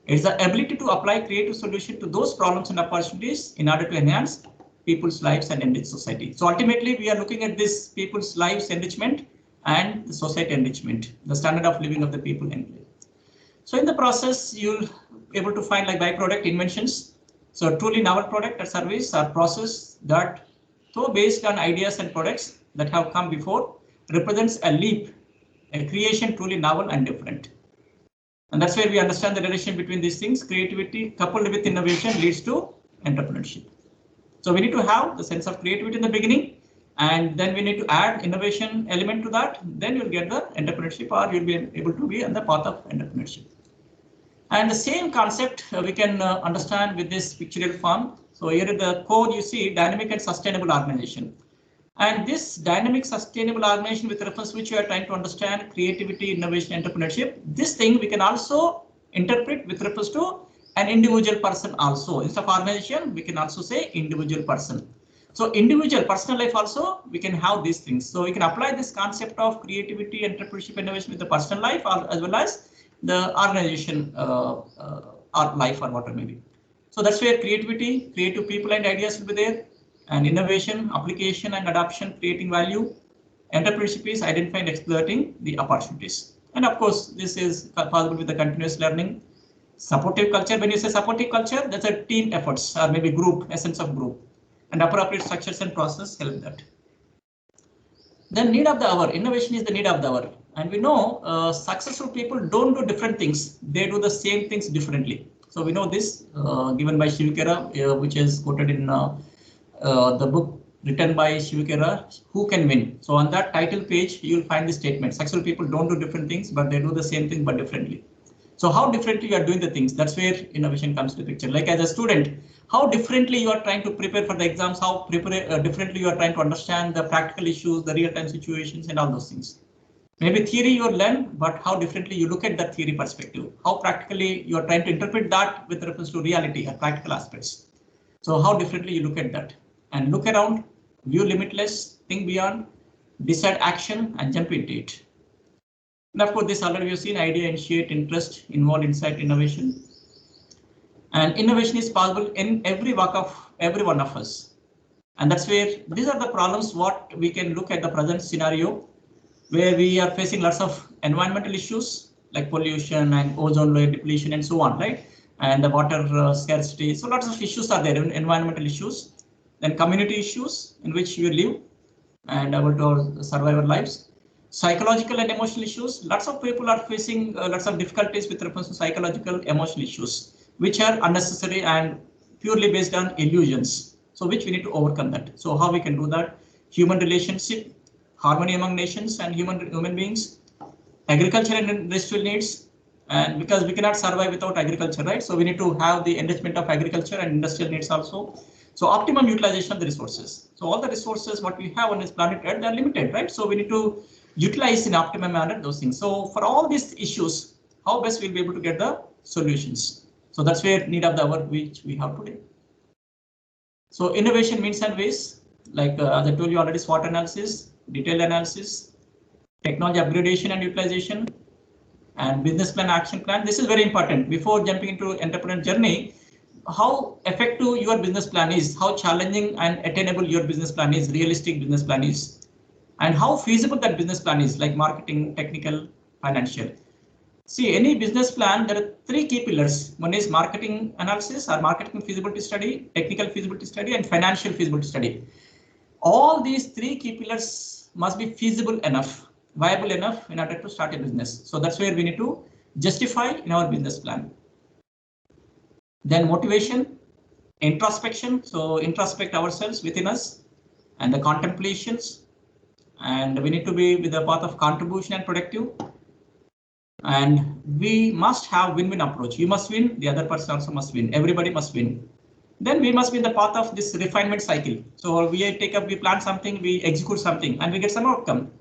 Speaker 6: It's the ability to apply creative solution to those problems and opportunities in order to enhance people's lives and enrich society. So ultimately, we are looking at this people's lives enrichment and the society enrichment, the standard of living of the people. So in the process, you'll be able to find like byproduct inventions. So truly novel product or service or process that, though based on ideas and products that have come before, represents a leap, a creation truly novel and different. And that's where we understand the relation between these things. Creativity coupled with innovation leads to entrepreneurship. So we need to have the sense of creativity in the beginning, and then we need to add innovation element to that. Then you'll get the entrepreneurship, or you'll be able to be on the path of entrepreneurship. And the same concept we can understand with this pictorial form. So here in the code you see dynamic and sustainable organization. And this dynamic sustainable organization with reference to which you are trying to understand creativity, innovation, entrepreneurship. This thing we can also interpret with reference to an individual person also. Instead of organization, we can also say individual person. So individual personal life also, we can have these things. So we can apply this concept of creativity, entrepreneurship, innovation with the personal life as well as the organization or life or whatever maybe. So that's where creativity, creative people and ideas will be there. And innovation, application and adoption, creating value. Entrepreneurship is identifying and exploiting the opportunities. And of course, this is possible with the continuous learning. Supportive culture, when you say supportive culture, that's a team efforts or maybe group, essence of group. And appropriate structures and process help that. Then need of the hour, innovation is the need of the hour. And we know successful people don't do different things. They do the same things differently. So we know this given by Shivakera, which is quoted in the book written by Shivakera, Who Can Win? So on that title page, you'll find the statement. Successful people don't do different things, but they do the same thing, but differently. So how differently you are doing the things, that's where innovation comes to the picture. Like as a student, how differently you are trying to prepare for the exams, how differently you are trying to understand the practical issues, the real-time situations and all those things. Maybe theory you learn, but how differently you look at that theory perspective, how practically you are trying to interpret that with reference to reality or practical aspects. So how differently you look at that and look around, view limitless, think beyond, decide action and jump into it. And of course, this already we've seen idea, initiate, interest, involve, insight, innovation. And innovation is possible in every walk of every one of us. And that's where these are the problems what we can look at the present scenario, where we are facing lots of environmental issues like pollution and ozone layer depletion and so on, right? And the water scarcity. So lots of issues are there, environmental issues, then community issues in which you live and able to survive our lives. Psychological and emotional issues. Lots of people are facing lots of difficulties with reference to psychological, emotional issues, which are unnecessary and purely based on illusions. So which we need to overcome that. So how we can do that? Human relationship, harmony among nations and human beings, agriculture and industrial needs. And because we cannot survive without agriculture, right? So we need to have the enrichment of agriculture and industrial needs also. So optimum utilization of the resources. So all the resources what we have on this planet Earth, they are limited, right? So we need to utilize in optimum manner those things. So for all these issues, how best we'll be able to get the solutions. So that's where need of the hour which we have today. So innovation means and ways, like as I told you already, SWOT analysis, detailed analysis, technology upgradation and utilization, and business plan, action plan. This is very important. Before jumping into entrepreneur journey, how effective your business plan is, how challenging and attainable your business plan is, realistic business plan is, and how feasible that business plan is, like marketing, technical, financial. See, any business plan, there are three key pillars. One is marketing analysis or marketing feasibility study, technical feasibility study, and financial feasibility study. All these three key pillars must be feasible enough, viable enough in order to start a business. So that's where we need to justify in our business plan. Then motivation, introspection. So introspect ourselves within us and the contemplations. And we need to be with the path of contribution and productive. And we must have win-win approach. You must win, the other person also must win. Everybody must win. Then we must be in the path of this refinement cycle. So we plan something, we execute something, and we get some outcome.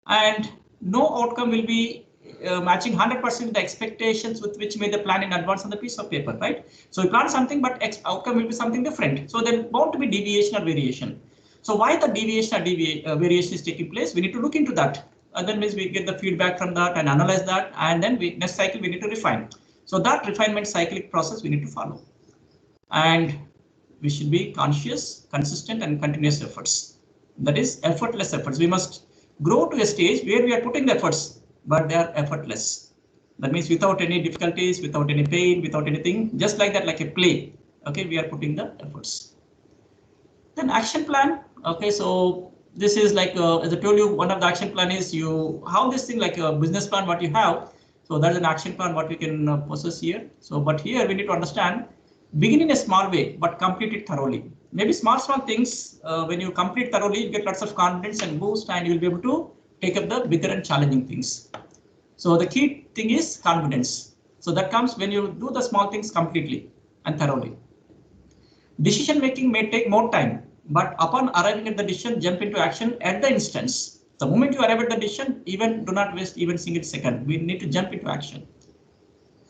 Speaker 6: And no outcome will be matching 100% the expectations with which made the plan in advance on the piece of paper, right? So we plan something, but outcome will be something different. So there bound to be deviation or variation. So why the deviation or variation is taking place? We need to look into that. Then means we get the feedback from that and analyze that, and then next cycle we need to refine. So that refinement cyclic process we need to follow. And we should be conscious, consistent, and continuous efforts. That is effortless efforts. We must grow to a stage where we are putting the efforts, but they are effortless. That means without any difficulties, without any pain, without anything, just like that, like a play. Okay, we are putting the efforts. Then action plan. Okay, so this is like, as I told you, one of the action plan is how this thing like a business plan, what you have. So that's an action plan, what we can possess here. So, but here we need to understand, begin in a small way, but complete it thoroughly. Maybe small things, when you complete thoroughly, you get lots of confidence and boost, and you'll be able to take up the bigger and challenging things. So the key thing is confidence. So that comes when you do the small things completely and thoroughly. Decision making may take more time, but upon arriving at the decision, jump into action at the instance. The moment you arrive at the decision, do not waste even a single second. We need to jump into action.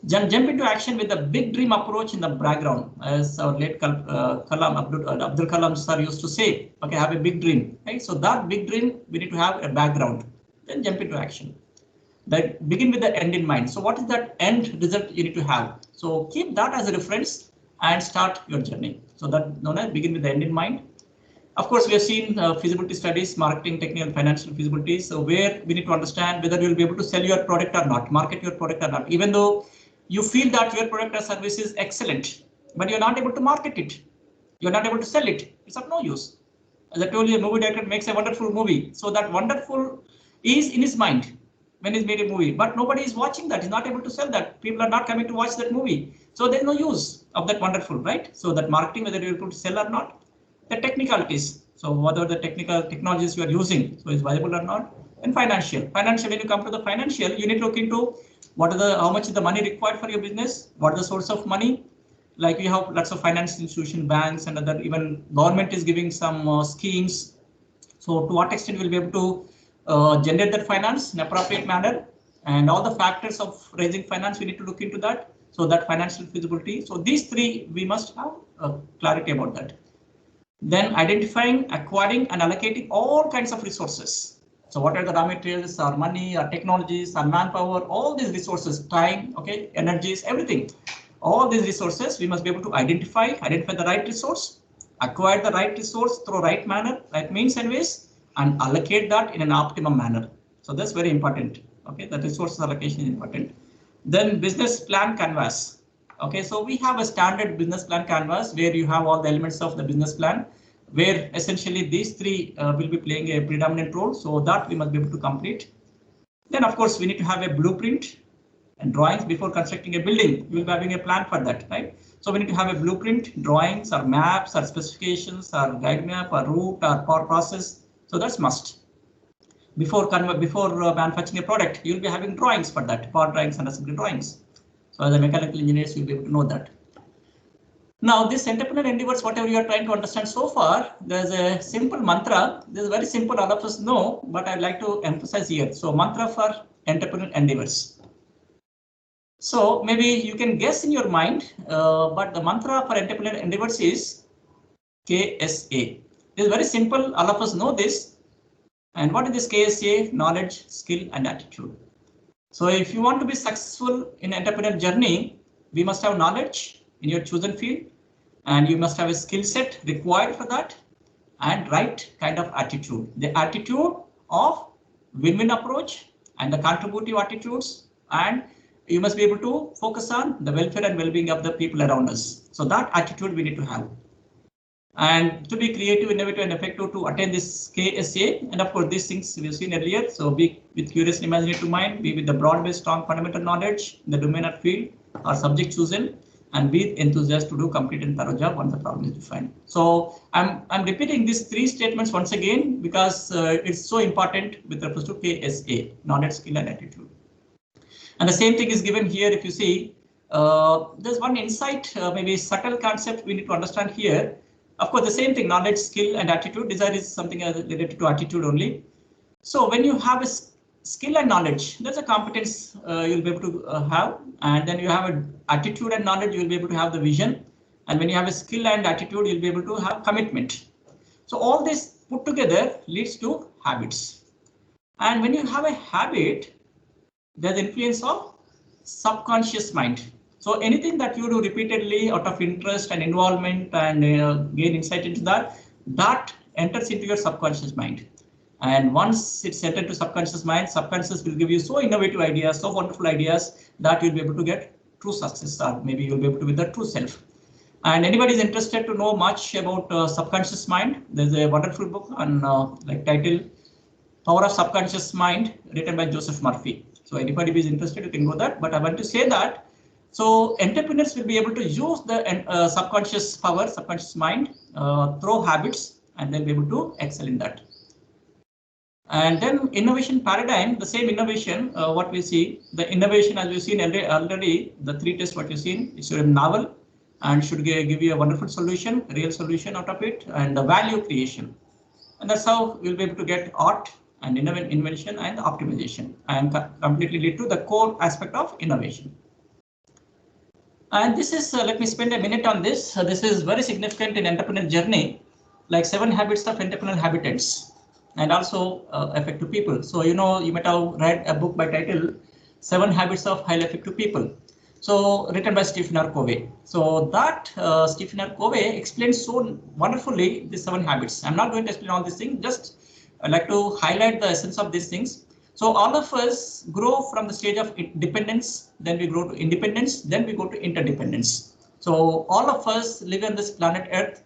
Speaker 6: Jump into action with a big dream approach in the background, as our late Abdul Kalam sir used to say. Okay, have a big dream, right? So that big dream, we need to have a background. Then jump into action. That begin with the end in mind. So what is that end result you need to have? So keep that as a reference and start your journey. So that known as begin with the end in mind. Of course, we have seen feasibility studies, marketing, technical, financial feasibilities. So where we need to understand whether you will be able to sell your product or not, market your product or not, even though you feel that your product or service is excellent, but you're not able to market it. You're not able to sell it. It's of no use. As I told you, a movie director makes a wonderful movie. So that wonderful is in his mind when he's made a movie, but nobody is watching that. He's not able to sell that. People are not coming to watch that movie. So there's no use of that wonderful, right? So that marketing, whether you're able to sell or not, the technicalities. So whether the technologies you are using, so is viable or not. And financial, when you come to the financial, you need to look into how much is the money required for your business, what is the source of money. Like we have lots of financial institutions, banks, and other, even government is giving some schemes. So to what extent we'll be able to generate that finance in appropriate manner, and all the factors of raising finance, we need to look into that. So that financial feasibility. So these three, we must have clarity about that. Then identifying, acquiring, and allocating all kinds of resources. So what are the raw materials, our money, our technologies, our manpower, all these resources, time, okay, energies, everything. All these resources, we must be able to identify the right resource, acquire the right resource through right manner, right means and ways, and allocate that in an optimum manner. So that's very important. Okay, the resources allocation is important. Then business plan canvas. Okay, so we have a standard business plan canvas where you have all the elements of the business plan, where essentially these three will be playing a predominant role. So that we must be able to complete. Then of course we need to have a blueprint and drawings before constructing a building. You will be having a plan for that, right? So we need to have a blueprint, drawings, or maps, or specifications, or guide map, or route, or power process. So that's must. Before manufacturing a product, you'll be having drawings for that, power drawings and assembly drawings. So as a mechanical engineers, you'll be able to know that. Now this entrepreneurial endeavors, whatever you are trying to understand so far, there's a simple mantra. This is very simple, all of us know, but I'd like to emphasize here. So mantra for entrepreneurial endeavors. So maybe you can guess in your mind, but the mantra for entrepreneurial endeavors is KSA. This is very simple, all of us know this. And what is this KSA? Knowledge, skill, and attitude. So if you want to be successful in entrepreneurial journey, we must have knowledge in your chosen field, and you must have a skill set required for that, and right kind of attitude. The attitude of win-win approach and the contributive attitudes, and you must be able to focus on the welfare and well-being of the people around us. So that attitude we need to have. And to be creative, innovative, and effective to attain this KSA. And of course, these things we've seen earlier. So be with curious and imaginative mind, be with the broad-based strong fundamental knowledge in the domain or field or subject chosen, and be enthusiastic to do complete and thorough job once the problem is defined. So I'm repeating these three statements once again because it's so important with reference to KSA, knowledge, skill, and attitude. And the same thing is given here. If you see, there's one insight, maybe subtle concept we need to understand here. Of course, the same thing, knowledge, skill, and attitude. Desire is something related to attitude only. So when you have a skill and knowledge, that's a competence you'll be able to have. And then you have an attitude and knowledge, you'll be able to have the vision. And when you have a skill and attitude, you'll be able to have commitment. So all this put together leads to habits. And when you have a habit, there's influence of subconscious mind. So anything that you do repeatedly out of interest and involvement and gain insight into that, that enters into your subconscious mind. And once it's entered to subconscious mind, subconscious will give you so innovative ideas, so wonderful ideas that you'll be able to get true success, or maybe you'll be able to be the true self. And anybody is interested to know much about subconscious mind, there's a wonderful book on title Power of Subconscious Mind, written by Joseph Murphy. So anybody who is interested, you can go that. But I want to say that, so entrepreneurs will be able to use the subconscious power, subconscious mind through habits, and they'll be able to excel in that. And then innovation paradigm, the same innovation, what we see, the innovation as we've seen already, the 3 tests what you've seen, it should be novel and should give you a wonderful solution, real solution out of it, and the value creation. And that's how we'll be able to get art and invention and optimization, and completely lead to the core aspect of innovation. And this is, let me spend a minute on this. This is very significant in entrepreneurial journey, like 7 habits of entrepreneurial habitants, and also effective people. So, you know, you might have read a book by title 7 Habits of Highly Effective People. So written by Stephen R. Covey. So that Stephen R. Covey explains so wonderfully the 7 habits. I'm not going to explain all these things, just I'd like to highlight the essence of these things. So all of us grow from the stage of dependence, then we grow to independence, then we go to interdependence. So all of us live on this planet Earth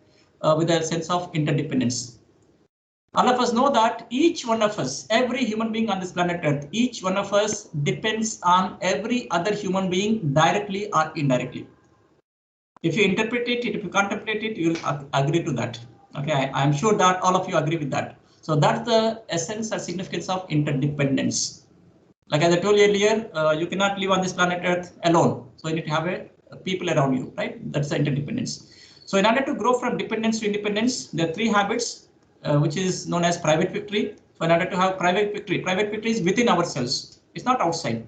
Speaker 6: with a sense of interdependence. All of us know that each one of us, every human being on this planet Earth, each one of us depends on every other human being directly or indirectly. If you interpret it, if you contemplate it, you'll agree to that. Okay, I'm sure that all of you agree with that. So that's the essence or significance of interdependence. Like as I told you earlier, you cannot live on this planet Earth alone. So you need to have people around you, right? That's the interdependence. So in order to grow from dependence to independence, there are 3 habits. Which is known as private victory. So in order to have private victory is within ourselves. It's not outside.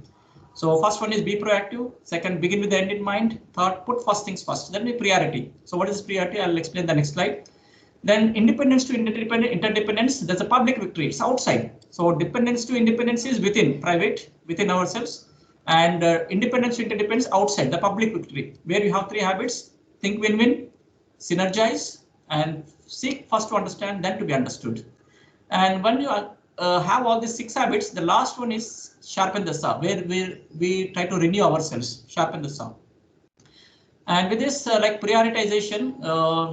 Speaker 6: So first one is be proactive. Second, begin with the end in mind. Third, put first things first. Then be priority. So what is priority? I'll explain the next slide. Then independence to interdependence. That's a public victory. It's outside. So dependence to independence is within, private, within ourselves. And independence to interdependence outside, the public victory, where you have 3 habits: think win-win, synergize, and seek first to understand, then to be understood. And when you have all these 6 habits, the last one is sharpen the saw, where we try to renew ourselves, sharpen the saw. And with this, like prioritization,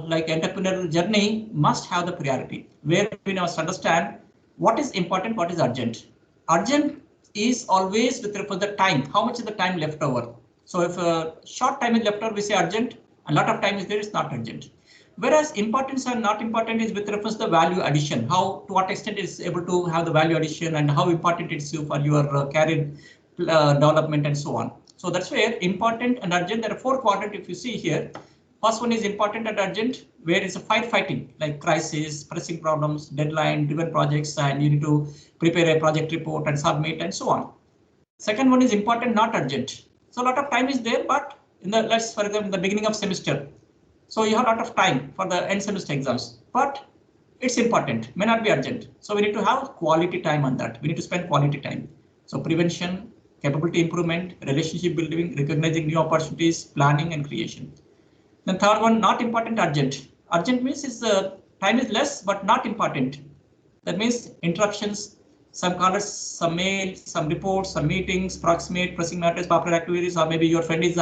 Speaker 6: like entrepreneurial journey must have the priority, where we must understand what is important, what is urgent. Urgent is always with reference to the time, how much is the time left over. So if a short time is left over, we say urgent, a lot of time is there, it's not urgent. Whereas importance and not important is with reference to the value addition, how to what extent is able to have the value addition and how important it is for your career development and so on. So that's where important and urgent, there are 4 quadrants if you see here. First one is important and urgent, where it's a firefighting, like crisis, pressing problems, deadline, driven projects, and you need to prepare a project report and submit and so on. Second one is important, not urgent. So a lot of time is there, but in the, let's for example, the beginning of semester. So you have a lot of time for the end semester exams, but it's important, may not be urgent. So we need to have quality time on that. We need to spend quality time. So prevention, capability improvement, relationship building, recognizing new opportunities, planning and creation. Then third one, not important, urgent. Urgent means is time is less, but not important. That means interruptions, some callers, some mail, some reports, some meetings, proximate, pressing matters, popular activities, or maybe your friend is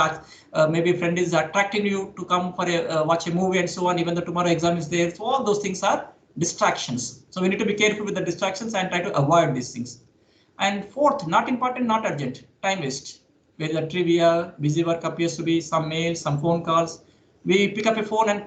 Speaker 6: attracting you to come for a watch a movie and so on, even though tomorrow exam is there. So all those things are distractions. So we need to be careful with the distractions and try to avoid these things. And fourth, not important, not urgent, time waste. Where the trivia, busy work appears to be, some mails, some phone calls. We pick up a phone and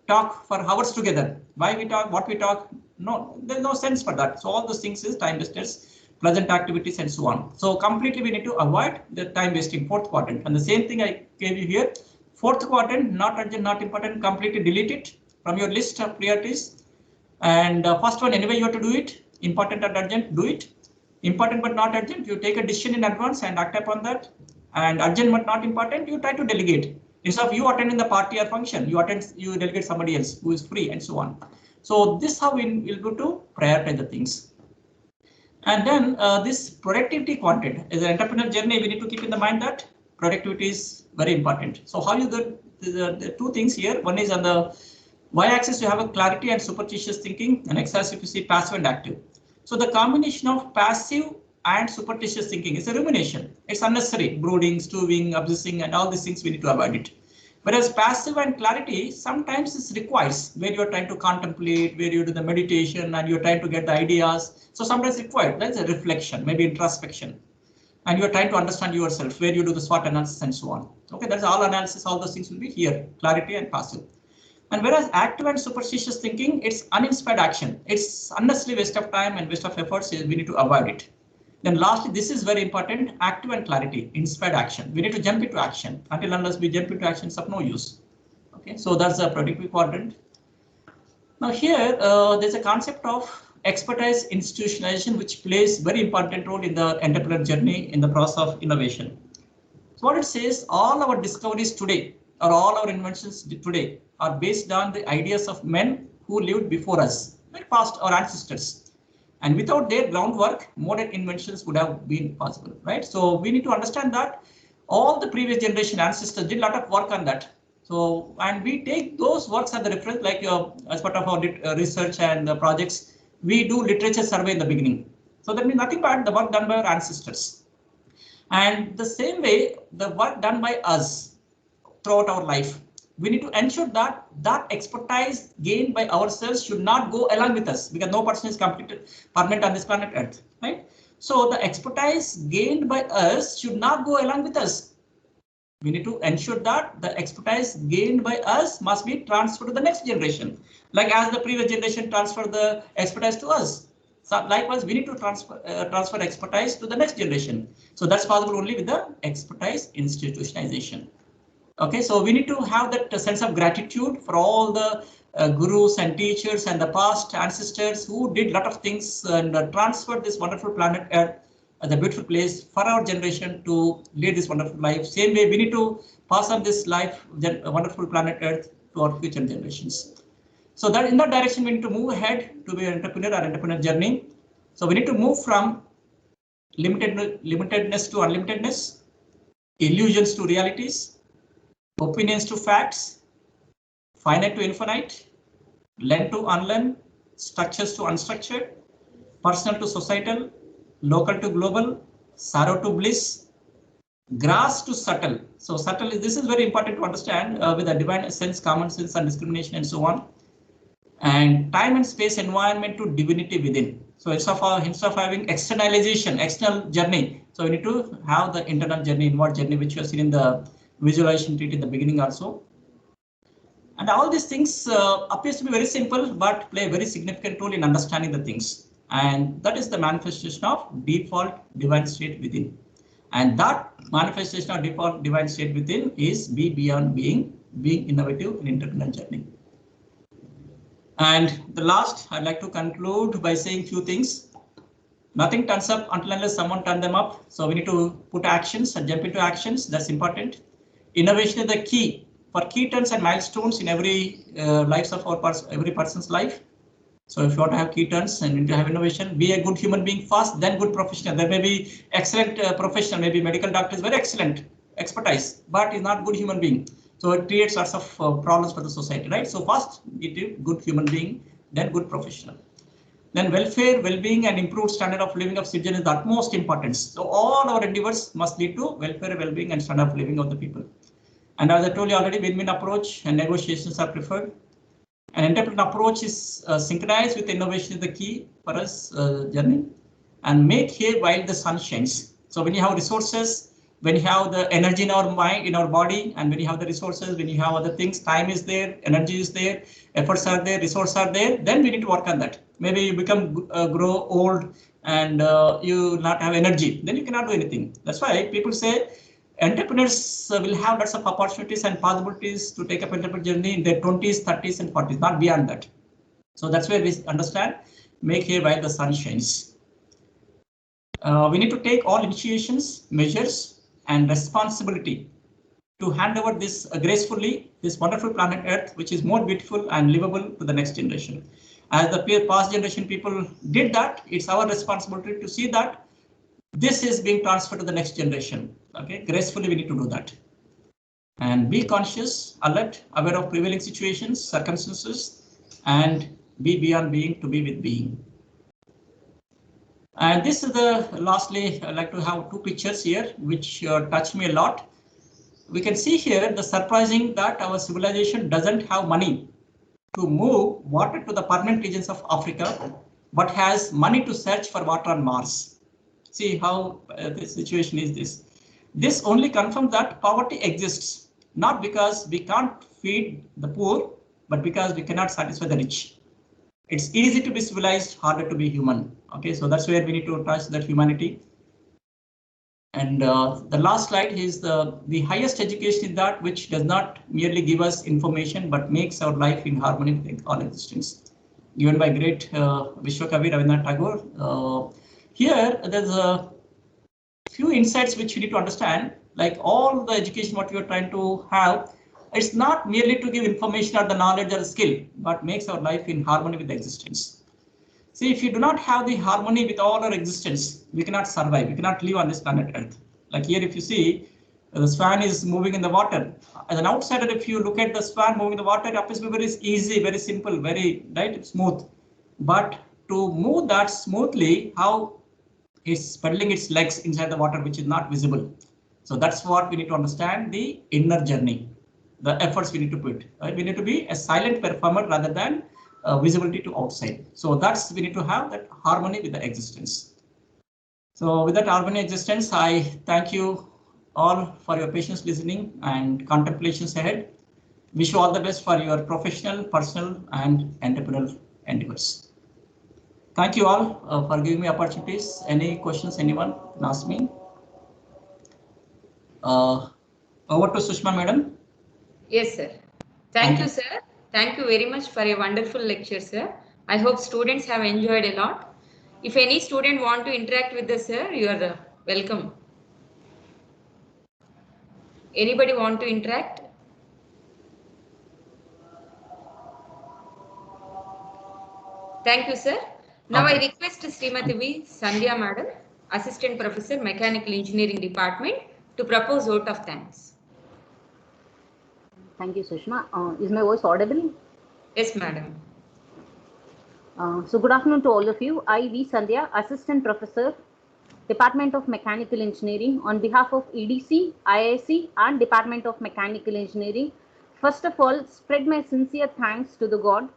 Speaker 6: talk for hours together. Why we talk, what we talk? No, there's no sense for that. So all those things is time wasters, pleasant activities and so on. So completely we need to avoid the time wasting, 4th quadrant. And the same thing I gave you here, 4th quadrant, not urgent, not important, completely delete it from your list of priorities. And first one, anyway, you have to do it. Important and urgent, do it. Important but not urgent, you take a decision in advance and act upon that. And urgent but not important, you try to delegate. Instead of you attending the party or function, you delegate somebody else who is free and so on. So this how we will go to prioritize the things. And then this productivity quadrant is an entrepreneurial journey. We need to keep in the mind that productivity is very important. So how you the two things here. One is on the y-axis you have a clarity and superstitious thinking, and x-axis you see passive and active. So the combination of passive and superstitious thinking is a rumination. It's unnecessary, brooding, stewing, obsessing, and all these things we need to avoid it. Whereas passive and clarity sometimes is requires where you are trying to contemplate, where you do the meditation and you're trying to get the ideas. So sometimes required, that's a reflection, maybe introspection. And you're trying to understand yourself, where you do the SWOT analysis and so on. Okay, that's all analysis, all those things will be here, clarity and passive. And whereas active and superstitious thinking, it's uninspired action. It's unnecessary waste of time and waste of efforts. We need to avoid it. Then lastly, this is very important, active and clarity, inspired action. We need to jump into action. Until unless we jump into action, it's of no use. Okay, so that's the productive quadrant. Now here, there's a concept of expertise institutionalization, which plays very important role in the entrepreneur journey in the process of innovation. So what it says, all our discoveries today, or all our inventions today, are based on the ideas of men who lived before us, like past our ancestors. And without their groundwork, modern inventions would have been possible, right? So we need to understand that all the previous generation ancestors did a lot of work on that. So, and we take those works as the reference, like as part of our research and the projects, we do literature survey in the beginning. So that means nothing but the work done by our ancestors. And the same way, the work done by us throughout our life, we need to ensure that that expertise gained by ourselves should not go along with us, because no person is completely permanent on this planet Earth, right? So the expertise gained by us should not go along with us. We need to ensure that the expertise gained by us must be transferred to the next generation, like as the previous generation transferred the expertise to us. So likewise, we need to transfer expertise to the next generation. So that's possible only with the expertise institutionalization. Okay, so we need to have that sense of gratitude for all the gurus and teachers and the past ancestors who did a lot of things and transferred this wonderful planet Earth as a beautiful place for our generation to lead this wonderful life. Same way, we need to pass on this life, wonderful planet Earth, to our future generations. So that in that direction, we need to move ahead to be an entrepreneur or entrepreneur journey. So we need to move from limitedness to unlimitedness, illusions to realities, opinions to facts, finite to infinite, learn to unlearn, structures to unstructured, personal to societal, local to global, sorrow to bliss, grass to subtle. So subtle, this is very important to understand with the divine sense, common sense and discrimination and so on. And time and space environment to divinity within. So instead of having externalization, external journey, so we need to have the internal journey, inward journey, which you have seen in the visualization treat in the beginning also. And all these things appears to be very simple, but play a very significant role in understanding the things. And that is the manifestation of default divine state within. And that manifestation of default divine state within is be beyond being innovative in entrepreneurial journey. And the last, I'd like to conclude by saying few things. Nothing turns up unless someone turns them up. So we need to put actions and jump into actions. That's important. Innovation is the key for key turns and milestones in every lives of every person's life. So if you want to have key turns and you need to have innovation, be a good human being first, then good professional. There may be excellent professional, maybe medical doctor is very excellent expertise, but is not good human being. So it creates lots of problems for the society, right? So first, be a good human being, then good professional. Then welfare, well-being and improved standard of living of citizens is the utmost importance. So all our endeavors must lead to welfare, well-being and standard of living of the people. And as I told you already, win-win approach and negotiations are preferred. An entrepreneurial approach is synchronized with innovation is the key for us journey. And make hay while the sun shines. So when you have resources, when you have the energy in our mind, in our body, and when you have the resources, when you have other things, time is there, energy is there, efforts are there, resources are there, then we need to work on that. Maybe you become grow old and you not have energy, then you cannot do anything. That's why people say entrepreneurs will have lots of opportunities and possibilities to take up entrepreneurial journey in their 20s, 30s, and 40s, not beyond that. So that's where we understand make hay while the sun shines. We need to take all initiations, measures, and responsibility to hand over this gracefully, this wonderful planet Earth, which is more beautiful and livable to the next generation. As the past generation people did that, it's our responsibility to see that this is being transferred to the next generation. Okay, gracefully we need to do that. And be conscious, alert, aware of prevailing situations, circumstances, and be beyond being to be with being. And this is the lastly, I'd like to have two pictures here, which touch me a lot. We can see here the surprising that our civilization doesn't have money to move water to the permanent regions of Africa, but has money to search for water on Mars. See how the situation is this. This only confirms that poverty exists, not because we can't feed the poor, but because we cannot satisfy the rich. It's easy to be civilized, harder to be human. Okay, so that's where we need to touch that humanity. And the last slide is the highest education is that which does not merely give us information, but makes our life in harmony with all existence. Given by great Vishwakavi Rabindranath Tagore. Here, there's a few insights which you need to understand. Like all the education what we are trying to have, it's not merely to give information or the knowledge or the skill, but makes our life in harmony with existence. See, if you do not have the harmony with all our existence, we cannot survive. We cannot live on this planet Earth. Like here, if you see, the swan is moving in the water. As an outsider, if you look at the swan moving in the water, it appears to be very easy, very simple, very smooth. But to move that smoothly, how it's pedaling its legs inside the water, which is not visible. So that's what we need to understand, the inner journey, the efforts we need to put. Right? We need to be a silent performer rather than visibility to outside. So that's we need to have that harmony with the existence. So with that harmony existence, I thank you all for your patience listening and contemplations ahead. Wish you all the best for your professional, personal, and entrepreneurial endeavors. Thank you all for giving me opportunities. Any questions anyone can ask me? Over to Sushma Madam.
Speaker 1: Yes, sir. Thank you, sir. Thank you very much for a wonderful lecture, sir. I hope students have enjoyed a lot. If any student want to interact with the sir, you are welcome. Anybody want to interact? Thank you, sir. Now I request Srimati V. Sandhya Madam, Assistant Professor, Mechanical Engineering Department, to propose vote of thanks.
Speaker 7: Thank you, Sushma. Is my voice audible?
Speaker 1: Yes, madam.
Speaker 7: So good afternoon to all of you. I, V. Sandhya, Assistant Professor, Department of Mechanical Engineering, on behalf of EDC, IIC, and Department of Mechanical Engineering, first of all, spread my sincere thanks to the God.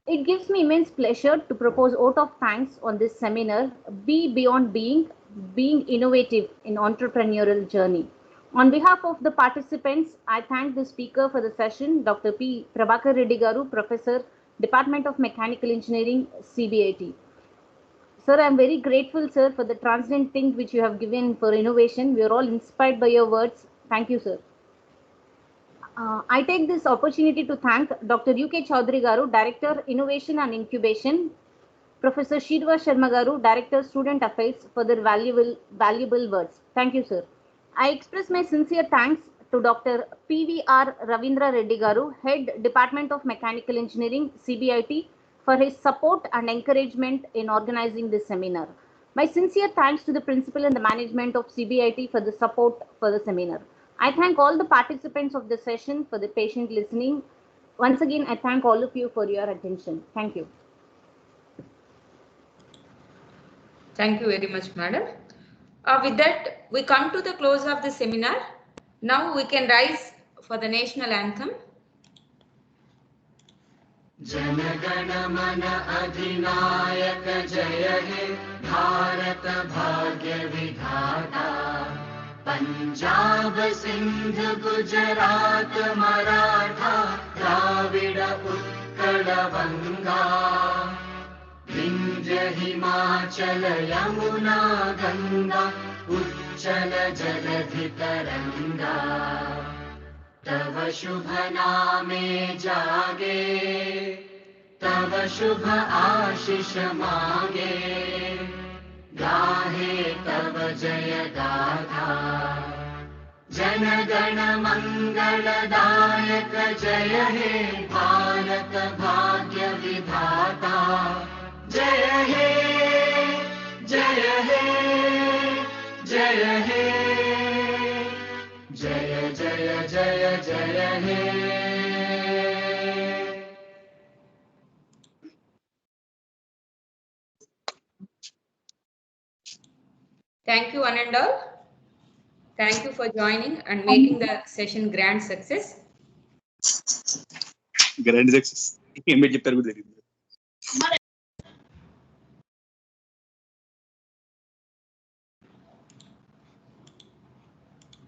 Speaker 7: It gives me immense pleasure to propose vote of thanks on this seminar, Be Beyond Being, Being Innovative in Entrepreneurial Journey. On behalf of the participants, I thank the speaker for the session, Dr. P. Prabhakar Reddy Garu, Professor, Department of Mechanical Engineering, CBIT. Sir, I am very grateful, sir, for the transient thing which you have given for innovation. We are all inspired by your words. Thank you, sir. I take this opportunity to thank Dr. UK Chaudhary Garu, Director, Innovation and Incubation, Professor Srinivas Sharma Garu, Director, Student Affairs, for their valuable words. Thank you, sir. I express my sincere thanks to Dr. PVR Ravindra Reddy Garu, Head, Department of Mechanical Engineering, CBIT, for his support and encouragement in organizing this seminar. My sincere thanks to the principal and the management of CBIT for the support for the seminar. I thank all the participants of the session for the patient listening. Once again, I thank all of you for your attention. Thank you.
Speaker 1: Thank you very much, madam. With that, we come to the close of the seminar. Now we can rise for the national anthem.
Speaker 8: Janagana mana adhinayak jaya he Bharat bhagya vidhata Punjab Sindh Gujarat Maratha Dravida Utkala Vanga Vindhya Himachal Yamuna Ganga Uchala Jaladhi Taranga तव शुभ नामे जागे तव शुभ आशीष मांगे गाहे तव जय गाथा जन गण मंगलदायक जय हे भारत भाग्य विधाता जय हे जय हे जय हे जय जय जय जय हे
Speaker 1: Thank you, one and all. Thank you for joining and making the session grand success.
Speaker 9: Grand success. Image